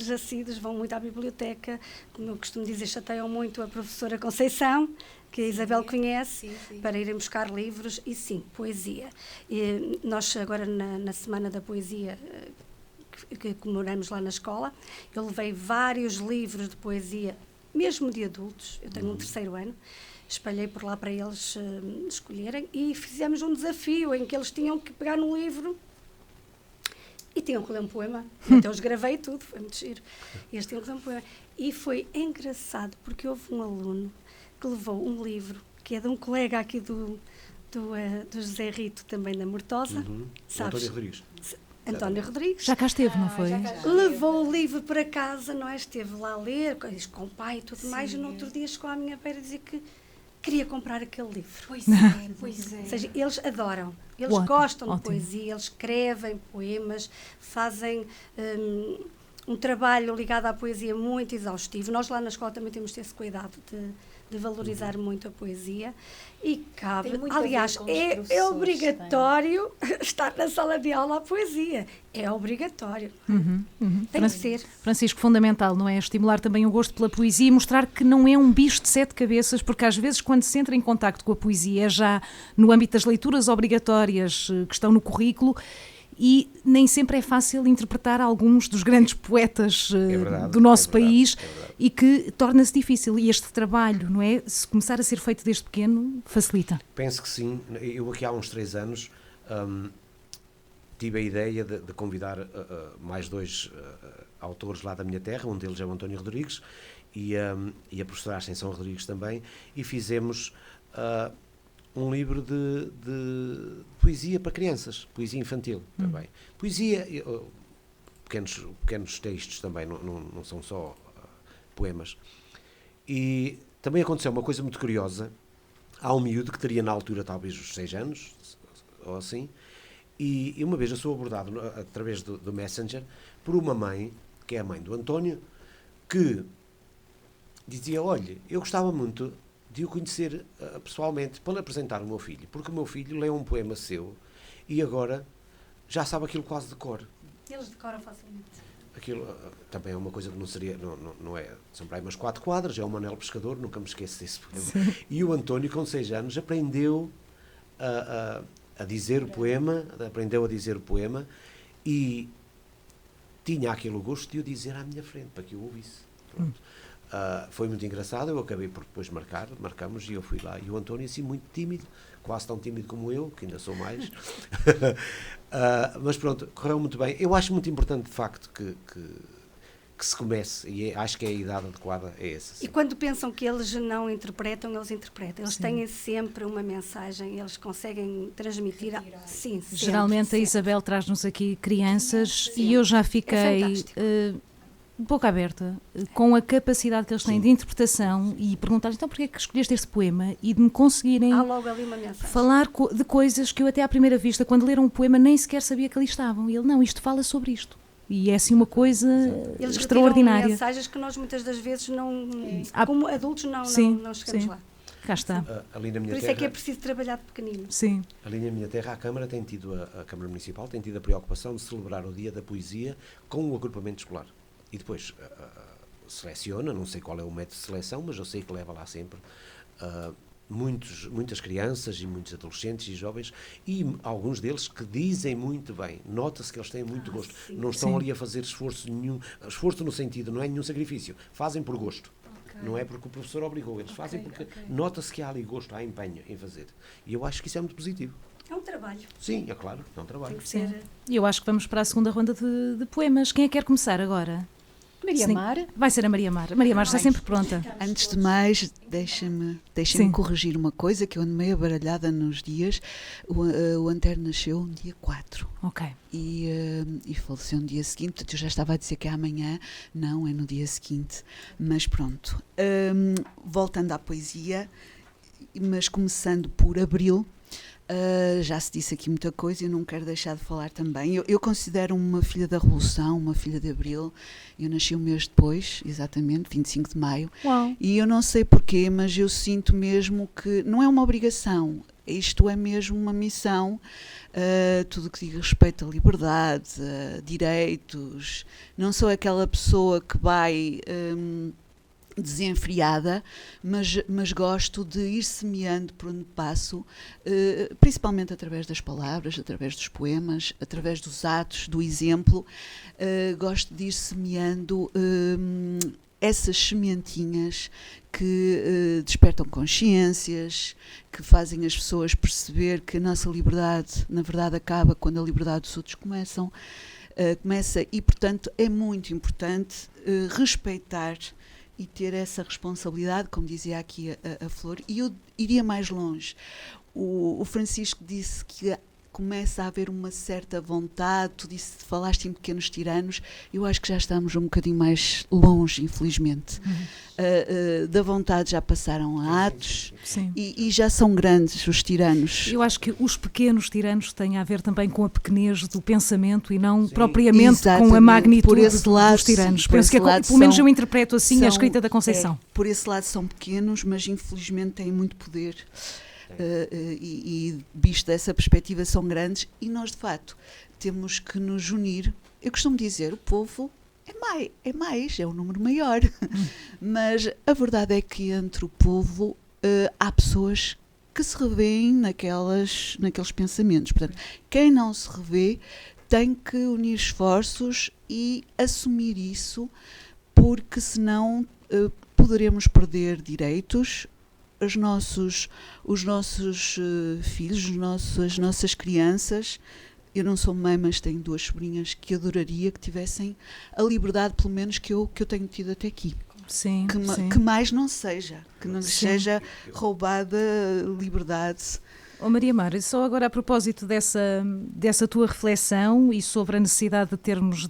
S3: assíduos, vão muito à biblioteca, como eu costumo dizer, chateiam muito a professora Conceição, que a Isabel conhece, para irem buscar livros, e sim, poesia. E nós agora na Semana da Poesia, que comemoramos lá na escola, eu levei vários livros de poesia, mesmo de adultos, eu tenho um terceiro ano, espalhei por lá para eles escolherem e fizemos um desafio em que eles tinham que pegar no livro e tinham que ler um poema. Então os gravei tudo, foi muito giro. E eles tinham que ler um poema. E foi engraçado porque houve um aluno que levou um livro que é de um colega aqui do José Rito, também da Mortosa. Sabes?
S5: António Rodrigues.
S3: António Rodrigues.
S1: Já cá esteve, não foi?
S3: Levou o livro para casa, não é? Esteve lá a ler, com o pai e tudo mais, e no outro dia chegou à minha beira e dizia que queria comprar aquele livro.
S4: Pois é.
S3: Ou seja, eles adoram, eles
S1: Ótimo,
S3: gostam de
S1: ótimo.
S3: poesia, eles escrevem poemas, fazem um trabalho ligado à poesia muito exaustivo. Nós lá na escola também temos esse cuidado de de valorizar muito a poesia e cabe,
S4: Tem muito a ver
S3: aliás,
S4: com os
S3: é
S4: professores,
S3: obrigatório estar na sala de aula a poesia, é obrigatório, tem que ser.
S1: Francisco, fundamental, não é? Estimular também o gosto pela poesia e mostrar que não é um bicho de 7 cabeças, porque às vezes quando se entra em contacto com a poesia é já no âmbito das leituras obrigatórias que estão no currículo, e nem sempre é fácil interpretar alguns dos grandes poetas do nosso país, e que torna-se difícil. E este trabalho, não é? Se começar a ser feito desde pequeno, facilita.
S5: Penso que sim. Eu aqui há uns 3 anos tive a ideia de convidar mais 2 autores lá da minha terra, um deles é o António Rodrigues e a professora Ascensão Rodrigues também, e fizemos um livro de poesia para crianças, poesia infantil também. Poesia, pequenos textos também, não são só poemas. E também aconteceu uma coisa muito curiosa. Há um miúdo que teria na altura talvez os 6 anos, ou assim, e uma vez eu sou abordado através do Messenger por uma mãe, que é a mãe do António, que dizia: olha, eu gostava muito de o conhecer pessoalmente para lhe apresentar o meu filho, porque o meu filho lê um poema seu e agora já sabe aquilo quase de cor.
S3: Eles decoram facilmente.
S5: Aquilo também é uma coisa que não é, são para aí umas 4 quadras, é o Manel Pescador, nunca me esqueço desse poema. Sim. E o António, com 6 anos, aprendeu a dizer o poema, e tinha aquele gosto de o dizer à minha frente, para que eu ouvisse. Pronto. Foi muito engraçado, eu acabei por depois marcamos e eu fui lá, e o António assim muito tímido, quase tão tímido como eu, que ainda sou mais, mas pronto, correu muito bem. Eu acho muito importante de facto que se comece, e acho que é a idade adequada é essa. Sim.
S3: E quando pensam que eles não interpretam, eles interpretam, eles
S1: sim.
S3: têm sempre uma mensagem, eles conseguem transmitir, sim, sempre,
S1: geralmente
S3: sempre.
S1: A Isabel traz-nos aqui crianças, sim. E eu já fiquei boca aberta com a capacidade que eles têm, sim, de interpretação, e perguntar então porquê é que escolheste este poema, e de me conseguirem
S3: logo ali uma mensagem.
S1: Falar de coisas que eu até à primeira vista, quando leram um poema, nem sequer sabia que ali estavam, e ele, não, isto fala sobre isto, e é assim uma coisa
S3: eles
S1: extraordinária.
S3: Eles mensagens que nós muitas das vezes como adultos não chegamos
S1: sim.
S3: lá.
S1: Cá está.
S5: Ali na minha
S3: Por isso
S5: terra,
S3: é que é preciso trabalhar de pequenino.
S1: Sim.
S5: Ali na minha terra, a Câmara Municipal tem tido a preocupação de celebrar o Dia da Poesia com o agrupamento escolar. E depois seleciona, não sei qual é o método de seleção, mas eu sei que leva lá sempre muitas crianças e muitos adolescentes e jovens, e alguns deles que dizem muito bem, nota-se que eles têm muito gosto,
S3: sim.
S5: não estão
S1: sim.
S5: ali a fazer esforço nenhum, esforço no sentido, não é nenhum sacrifício, fazem por gosto. Okay. Não é porque o professor obrigou, eles fazem porque nota-se que há ali gosto, há empenho em fazer. E eu acho que isso é muito positivo.
S3: É um trabalho.
S5: Sim, é claro, é um trabalho.
S3: Tem que ser.
S1: E eu acho que vamos para a segunda ronda de poemas. Quem é que quer começar agora?
S4: Maria Mar.
S1: Vai ser a Maria Mar. A Maria Mar está sempre pronta.
S2: Antes de mais, deixem-me corrigir uma coisa, que eu ando meio baralhada nos dias. O Antero nasceu no dia 4.
S1: Ok.
S2: E faleceu no dia seguinte. Eu já estava a dizer que é amanhã. Não, é no dia seguinte. Mas pronto. Voltando à poesia, mas começando por Abril. Já se disse aqui muita coisa e eu não quero deixar de falar também. Eu considero-me uma filha da Revolução, uma filha de Abril. Eu nasci um mês depois, exatamente, 25 de maio.
S1: Uau.
S2: E eu não sei porquê, mas eu sinto mesmo que não é uma obrigação, isto é mesmo uma missão. Tudo o que diga respeito à liberdade, a direitos. Não sou aquela pessoa que vai desenfreada, mas gosto de ir semeando por onde passo, principalmente através das palavras, através dos poemas, através dos atos, do exemplo. Gosto de ir semeando essas sementinhas que despertam consciências, que fazem as pessoas perceber que a nossa liberdade, na verdade, acaba quando a liberdade dos outros começa, e, portanto, é muito importante respeitar e ter essa responsabilidade, como dizia aqui a Flor. E eu iria mais longe. O Francisco disse que começa a haver uma certa vontade, falaste em pequenos tiranos, eu acho que já estamos um bocadinho mais longe, infelizmente. Da vontade já passaram a atos.
S1: Sim.
S2: E já são grandes os tiranos.
S1: Eu acho que os pequenos tiranos têm a ver também com a pequenez do pensamento e não propriamente com a magnitude
S2: por esse lado,
S1: dos tiranos.
S2: sim,
S1: Penso que pelo menos eu interpreto assim a escrita da Conceição.
S2: Por esse lado são pequenos, mas infelizmente têm muito poder. E visto dessa perspectiva são grandes, e nós de facto temos que nos unir. Eu costumo dizer, o povo é um número maior, mas a verdade é que entre o povo há pessoas que se revêem naqueles pensamentos. Portanto, quem não se revê tem que unir esforços e assumir isso, porque senão poderemos perder direitos. Os nossos filhos, as nossas crianças. Eu não sou mãe, mas tenho 2 sobrinhas que adoraria que tivessem a liberdade, pelo menos, que eu tenho tido até aqui.
S1: Sim, sim.
S2: Que mais não seja, que não seja roubada liberdade.
S1: Maria Mar, só agora a propósito dessa tua reflexão e sobre a necessidade de termos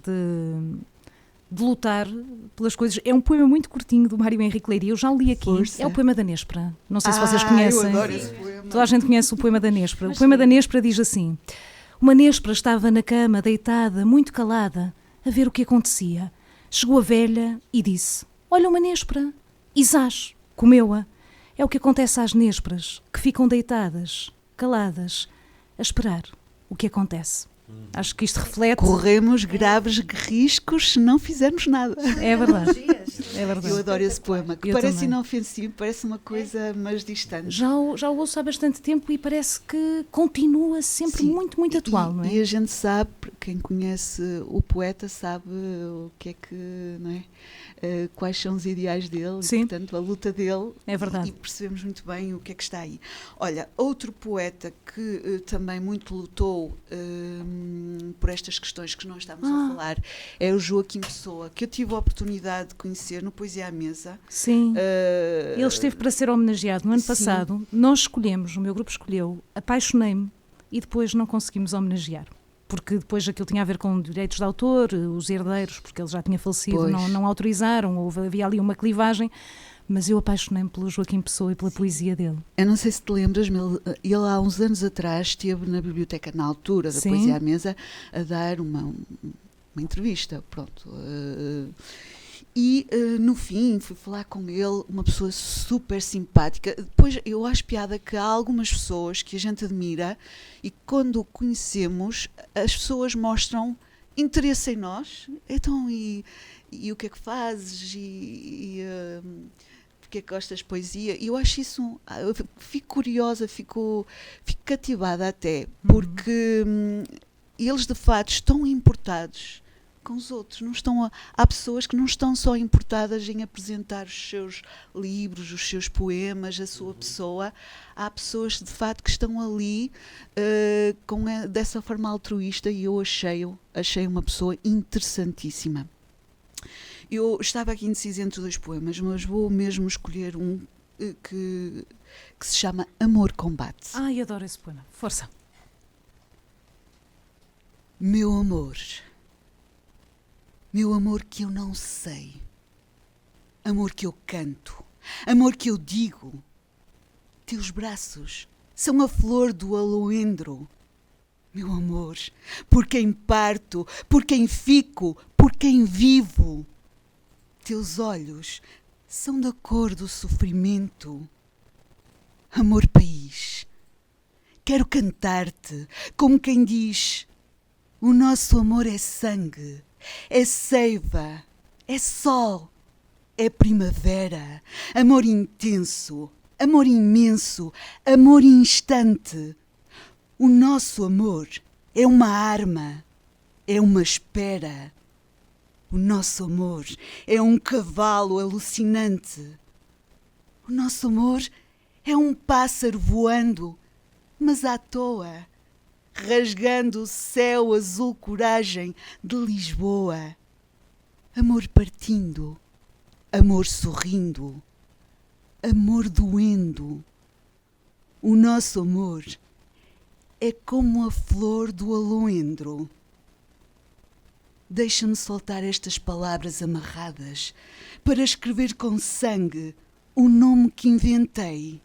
S1: de lutar pelas coisas. É um poema muito curtinho do Mário Henrique Leiria, eu já o li aqui.
S2: Força.
S1: É o poema da Nespra. Não sei se vocês conhecem.
S2: Eu adoro esse poema.
S1: Toda a gente conhece o poema da Nespra. O poema da Nespra diz assim: uma Nespra estava na cama, deitada, muito calada, a ver o que acontecia. Chegou a velha e disse: olha uma Nespra. E zás, comeu-a. É o que acontece às Nespras, que ficam deitadas, caladas, a esperar o que acontece. Acho que isto reflete...
S2: Corremos graves riscos se não fizermos nada.
S1: É verdade. É verdade.
S2: Eu adoro esse poema, que
S1: Eu
S2: parece
S1: também.
S2: inofensivo, parece uma coisa mais distante.
S1: Já o ouço há bastante tempo e parece que continua sempre
S2: Sim.
S1: muito atual, não é?
S2: E a gente sabe, quem conhece o poeta sabe o que é que, não é? Quais são os ideais dele,
S1: Sim.
S2: e, portanto, a luta dele.
S1: É verdade.
S2: E percebemos muito bem o que é que está aí. Olha, outro poeta que também muito lutou por estas questões que nós estamos a falar é o Joaquim Pessoa, que eu tive a oportunidade de conhecer no Poesia à Mesa.
S1: Sim. Ele esteve para ser homenageado no ano
S2: sim.
S1: passado. Nós escolhemos, o meu grupo escolheu, Apaixonei-me, e depois não conseguimos homenagear. Porque depois aquilo tinha a ver com direitos de autor, os herdeiros, porque ele já tinha falecido, não autorizaram, havia ali uma clivagem, mas eu apaixonei-me pelo Joaquim Pessoa e pela poesia dele.
S2: Eu não sei se te lembras, mas ele há uns anos atrás esteve na biblioteca, na altura da
S1: Sim.
S2: Poesia à Mesa, a dar uma entrevista, pronto. E no fim fui falar com ele, uma pessoa super simpática. Depois eu acho piada que há algumas pessoas que a gente admira e quando o conhecemos as pessoas mostram interesse em nós. Então, e o que é que fazes? Porque é que gostas de poesia? E eu acho isso, eu fico curiosa, fico cativada até, porque eles de facto estão importados com os outros, não estão há pessoas que não estão só importadas em apresentar os seus livros, os seus poemas, a sua pessoa. Há pessoas de facto que estão ali dessa forma altruísta, e eu achei uma pessoa interessantíssima. Eu estava aqui indecisa entre 2 poemas, mas vou mesmo escolher um que se chama Amor Combate.
S1: Ai, adoro esse poema. Força.
S2: Meu amor que eu não sei, amor que eu canto, amor que eu digo, teus braços são a flor do aloendro. Meu amor, por quem parto, por quem fico, por quem vivo, teus olhos são da cor do sofrimento. Amor país, quero cantar-te como quem diz, o nosso amor é sangue, é seiva, é sol, é primavera, amor intenso, amor imenso, amor instante. O nosso amor é uma arma, é uma espera. O nosso amor é um cavalo alucinante. O nosso amor é um pássaro voando, mas à toa, rasgando o céu azul coragem de Lisboa. Amor partindo, amor sorrindo, amor doendo. O nosso amor é como a flor do alondro. Deixa-me soltar estas palavras amarradas para escrever com sangue o nome que inventei.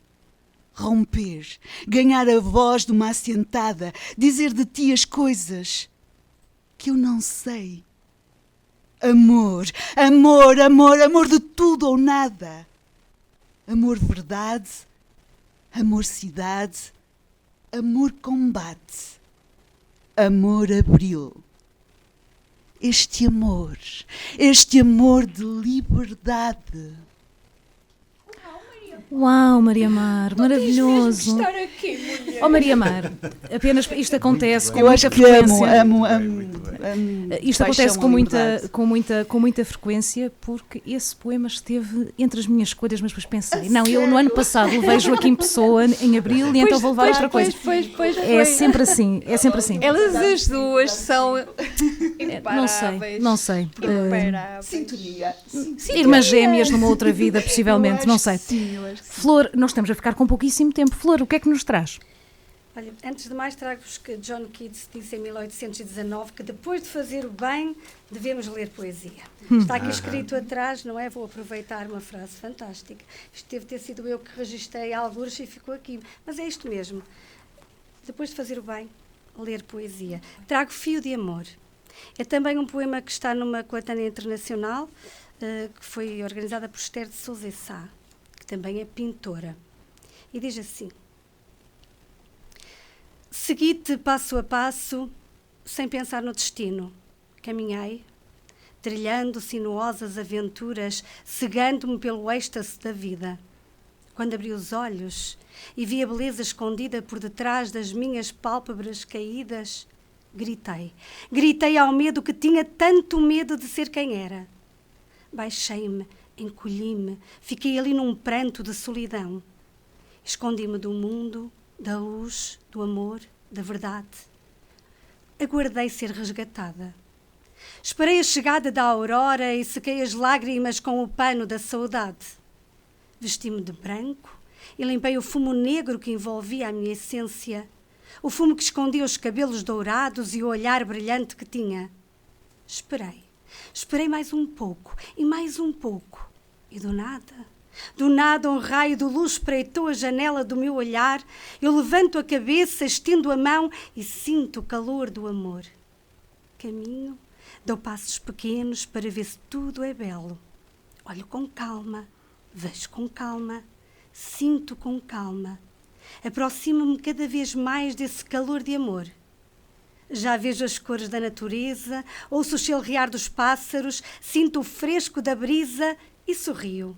S2: Romper, ganhar a voz de uma assentada, dizer de ti as coisas que eu não sei. Amor, amor, amor, amor de tudo ou nada. Amor verdade, amor cidade, amor combate, amor abril. Este amor de liberdade.
S1: Uau, Maria Mar, maravilhoso.
S4: Estar aqui, mulher.
S1: Oh, Maria Mar, apenas isto acontece com
S2: Eu acho
S1: muita
S2: que
S1: frequência.
S2: amo.
S1: Isto acontece
S2: paixão à
S1: com muita frequência, porque esse poema esteve entre as minhas escolhas, mas depois pensei, não, eu no ano passado levei Joaquim Pessoa em abril e então vou levar outra coisa.
S4: Pois,
S1: É sempre assim, é sempre assim.
S4: Elas as duas são
S1: Não sei.
S4: imparáveis.
S2: Sintonia.
S1: Irmãs gêmeas numa outra vida, possivelmente, não sei.
S2: Sim, eu acho que sim.
S1: Flor, nós estamos a ficar com pouquíssimo tempo. Flor, o que é que nos traz?
S3: Olha, antes de mais trago-vos que John Keats disse em 1819 que depois de fazer o bem devemos ler poesia. Está aqui escrito atrás, não é? Vou aproveitar uma frase fantástica. Isto deve ter sido eu que registrei algures e ficou aqui. Mas é isto mesmo. Depois de fazer o bem, ler poesia. Trago Fio de Amor. É também um poema que está numa coletânea internacional que foi organizada por Esther de Sousa Sá, que também é pintora. E diz assim: segui-te passo a passo, sem pensar no destino. Caminhei, trilhando sinuosas aventuras, cegando-me pelo êxtase da vida. Quando abri os olhos e vi a beleza escondida por detrás das minhas pálpebras caídas, gritei. Gritei ao medo que tinha tanto medo de ser quem era. Baixei-me, encolhi-me, fiquei ali num pranto de solidão. Escondi-me do mundo, da luz, do amor, da verdade. Aguardei ser resgatada. Esperei a chegada da aurora e sequei as lágrimas com o pano da saudade. Vesti-me de branco e limpei o fumo negro que envolvia a minha essência, o fumo que escondia os cabelos dourados e o olhar brilhante que tinha. Esperei mais um pouco e mais um pouco, e do nada um raio de luz espreitou a janela do meu olhar. Eu levanto a cabeça, estendo a mão e sinto o calor do amor. Caminho, dou passos pequenos para ver se tudo é belo. Olho com calma, vejo com calma, sinto com calma. Aproximo-me cada vez mais desse calor de amor. Já vejo as cores da natureza, ouço o chilrear dos pássaros, sinto o fresco da brisa e sorrio.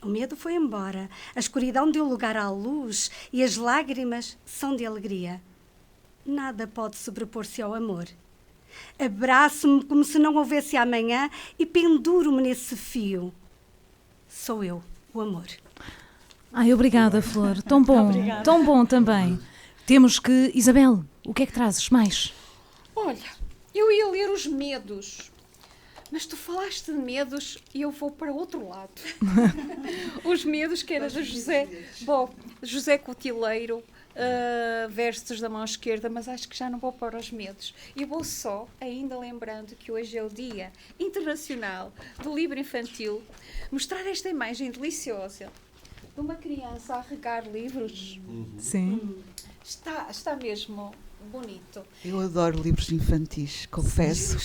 S3: O medo foi embora, a escuridão deu lugar à luz e as lágrimas são de alegria. Nada pode sobrepor-se ao amor. Abraço-me como se não houvesse amanhã e penduro-me nesse fio. Sou eu, o amor.
S1: Ai, obrigada, Flor. Tão bom também. Temos que... Isabel, o que é que trazes mais?
S4: Olha, eu ia ler os medos, mas tu falaste de medos e eu vou para outro lado. Os medos que era de José Cotileiro, versos da mão esquerda, mas acho que já não vou para os medos. E vou só, ainda lembrando que hoje é o Dia Internacional do Livro Infantil, mostrar esta imagem deliciosa de uma criança a regar livros.
S1: Sim.
S4: Está mesmo bonito.
S2: Eu adoro livros infantis, confesso.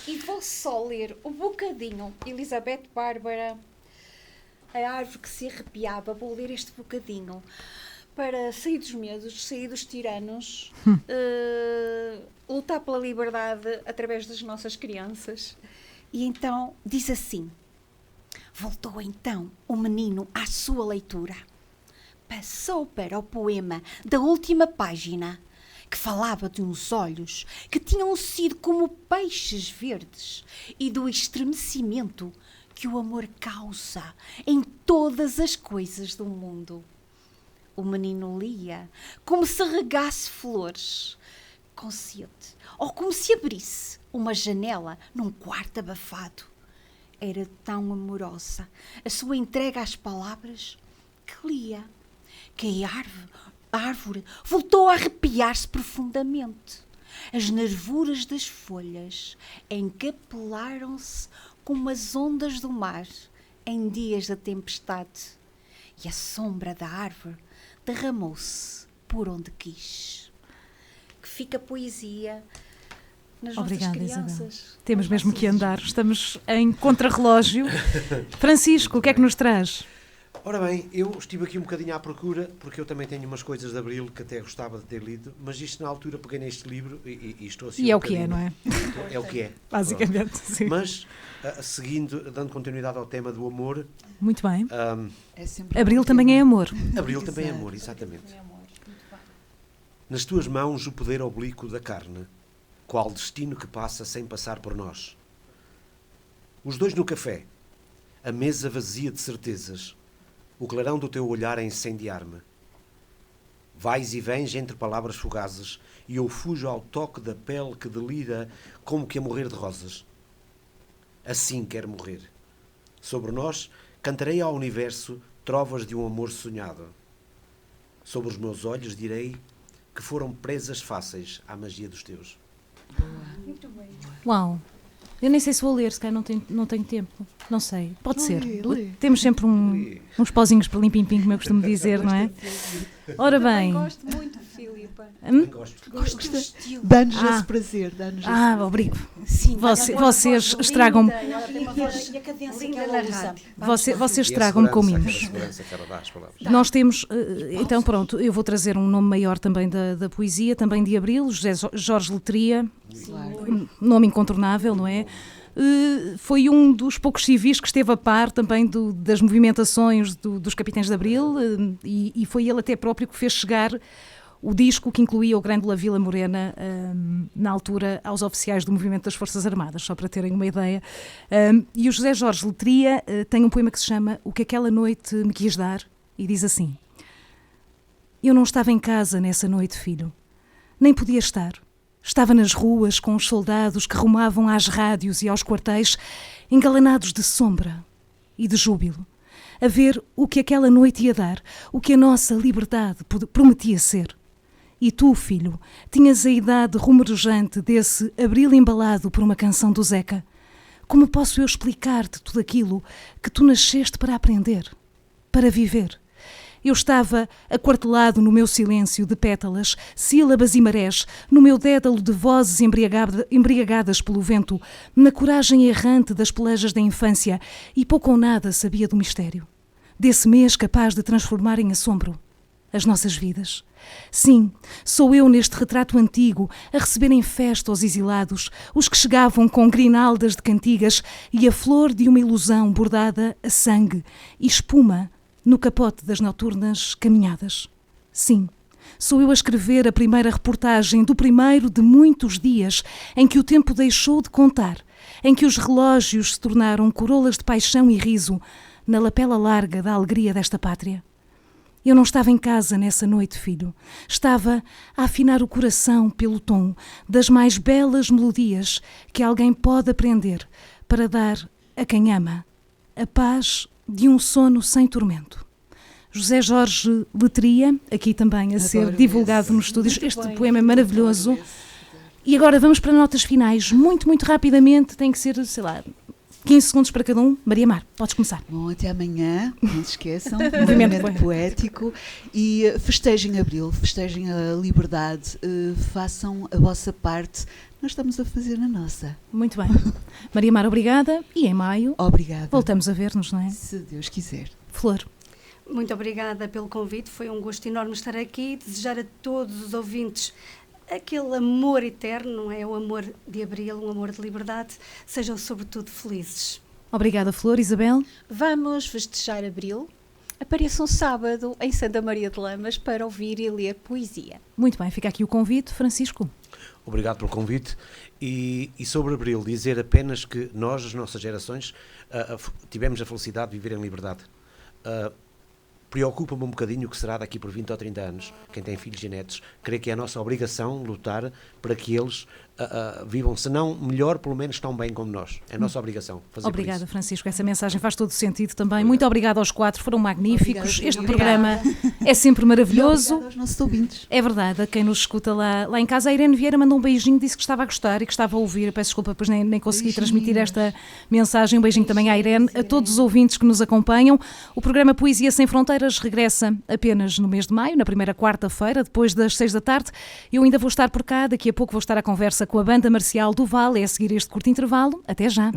S4: E vou só ler um bocadinho, Elizabeth Bárbara, A Árvore que se Arrepiava. Vou ler este bocadinho para sair dos medos, sair dos tiranos, lutar pela liberdade através das nossas crianças. E então diz assim: voltou então o menino à sua leitura. Passou para o poema da última página, que falava de uns olhos que tinham sido como peixes verdes e do estremecimento que o amor causa em todas as coisas do mundo. O menino lia como se regasse flores, com sede, ou como se abrisse uma janela num quarto abafado. Era tão amorosa a sua entrega às palavras que lia que a árvore
S6: A árvore voltou a arrepiar-se profundamente. As nervuras das folhas encapelaram-se como as ondas do mar em dias da tempestade. E a sombra da árvore derramou-se por onde quis. Que fica a poesia nas
S1: Obrigada,
S6: nossas
S1: Isabel.
S6: crianças.
S1: Temos mesmo que andar, estamos em contrarrelógio. Francisco, o que é que nos traz?
S5: Ora bem, eu estive aqui um bocadinho à procura, porque eu também tenho umas coisas de Abril que até gostava de ter lido, mas isto na altura peguei neste livro e estou assim
S1: E é
S5: um
S1: o que é,
S5: bocadinho-
S1: não é?
S5: É o que é.
S1: Basicamente, sim.
S5: Mas, seguindo, dando continuidade ao tema do amor,
S1: Muito bem.
S2: É sempre
S1: Abril
S2: um
S1: também é
S2: tema.
S1: amor.
S5: Abril também é
S2: Exato.
S5: amor, exatamente. Nas tuas mãos o poder oblíquo da carne, qual destino que passa sem passar por nós. Os dois no café, a mesa vazia de certezas, o clarão do teu olhar a incendiar-me. Vais e vens entre palavras fugazes e eu fujo ao toque da pele que delira como que a morrer de rosas. Assim quero morrer. Sobre nós cantarei ao universo trovas de um amor sonhado. Sobre os meus olhos direi que foram presas fáceis à magia dos teus.
S1: Uau. Eu nem sei se vou ler, se calhar não tenho tempo. Não sei. Pode ser.
S2: Lê.
S1: Temos sempre uns pozinhos para limpim-pim, como eu costumo dizer, não é? Ora bem.
S4: Gosto muito, Filipa.
S5: Gosto.
S2: Gosto
S6: do estilo.
S2: Dá-nos
S1: Ah.
S2: esse prazer. Dá-nos esse
S1: Obrigado.
S6: Sim,
S1: Vocês estragam-me.
S6: E a cadência que
S3: Linda
S6: ela
S3: na
S6: usa.
S3: rádio.
S1: Vocês
S5: E a
S1: estragam-me com
S5: segurança,
S1: mimos.
S5: aquela segurança que ela dá às palavras.
S1: Nós temos, então pronto, eu vou trazer um nome maior também da poesia, também de Abril, José Jorge Letria,
S2: Claro.
S1: nome incontornável, não é? Foi um dos poucos civis que esteve a par também das movimentações dos Capitães de Abril e foi ele até próprio que fez chegar o disco que incluía o Grândola Vila Morena na altura aos oficiais do movimento das Forças Armadas, só para terem uma ideia. E o José Jorge Letria tem um poema que se chama O que aquela noite me quis dar e diz assim: Eu não estava em casa nessa noite, filho, nem podia estar. Estava nas ruas com os soldados que rumavam às rádios e aos quartéis, engalanados de sombra e de júbilo, a ver o que aquela noite ia dar, o que a nossa liberdade prometia ser. E tu, filho, tinhas a idade rumerejante desse Abril embalado por uma canção do Zeca. Como posso eu explicar-te tudo aquilo que tu nasceste para aprender, para viver? Eu estava aquartelado no meu silêncio de pétalas, sílabas e marés, no meu dédalo de vozes embriagadas pelo vento, na coragem errante das pelejas da infância, e pouco ou nada sabia do mistério, desse mês capaz de transformar em assombro as nossas vidas. Sim, sou eu neste retrato antigo, a receber em festa os exilados, os que chegavam com grinaldas de cantigas e a flor de uma ilusão bordada a sangue e espuma no capote das noturnas caminhadas. Sim, sou eu a escrever a primeira reportagem do primeiro de muitos dias em que o tempo deixou de contar, em que os relógios se tornaram corolas de paixão e riso na lapela larga da alegria desta pátria. Eu não estava em casa nessa noite, filho. Estava a afinar o coração pelo tom das mais belas melodias que alguém pode aprender para dar a quem ama a paz de um sono sem tormento. José Jorge Letria, aqui também a ser
S2: Adoro
S1: divulgado
S2: esse.
S1: nos estúdios.
S6: Muito
S1: Este
S6: bem.
S1: poema é maravilhoso.
S2: Adoro esse.
S1: E agora vamos para notas finais. Muito, muito rapidamente. Tem que ser, sei lá, 15 segundos para cada um. Maria Mar, podes começar.
S2: Bom, até amanhã, não se esqueçam,
S1: Movimento
S2: movimento poético, e festejem Abril, festejem a liberdade, façam a vossa parte, nós estamos a fazer a nossa.
S1: Muito bem. Maria Mar, obrigada. E em maio
S2: Obrigada.
S1: voltamos a ver-nos, não é?
S2: Se Deus quiser.
S1: Flor.
S3: Muito obrigada pelo convite, foi um gosto enorme estar aqui, desejar a todos os ouvintes aquele amor eterno, não é? O amor de Abril, um amor de liberdade, sejam sobretudo felizes.
S1: Obrigada, Flor. Isabel.
S6: Vamos festejar Abril. Apareçam sábado em Santa Maria de Lamas para ouvir e ler poesia.
S1: Muito bem, fica aqui o convite. Francisco.
S5: Obrigado pelo convite. E sobre Abril, dizer apenas que nós, as nossas gerações, tivemos a felicidade de viver em liberdade. Preocupa-me um bocadinho o que será daqui por 20 ou 30 anos, quem tem filhos e netos. Creio que é a nossa obrigação lutar para que eles vivam, se não melhor, pelo menos tão bem como nós. É a nossa obrigação fazer
S1: Obrigada,
S5: por isso.
S1: Francisco. Essa mensagem faz todo o sentido também. Muito obrigada aos 4, foram magníficos.
S2: Obrigada,
S1: Este
S2: obrigada.
S1: programa é sempre maravilhoso.
S2: Obrigada aos nossos ouvintes.
S1: É verdade, a quem nos escuta lá em casa. A Irene Vieira mandou um beijinho, disse que estava a gostar e que estava a ouvir. Eu peço desculpa, pois nem consegui transmitir esta mensagem. Um beijinho também à Irene, a todos os ouvintes que nos acompanham. O programa Poesia Sem Fronteiras regressa apenas no mês de maio, na primeira quarta-feira, depois das 6 da tarde. Eu ainda vou estar por cá, daqui a pouco vou estar à conversa com a Banda Marcial do Vale. É a seguir este curto intervalo. Até já.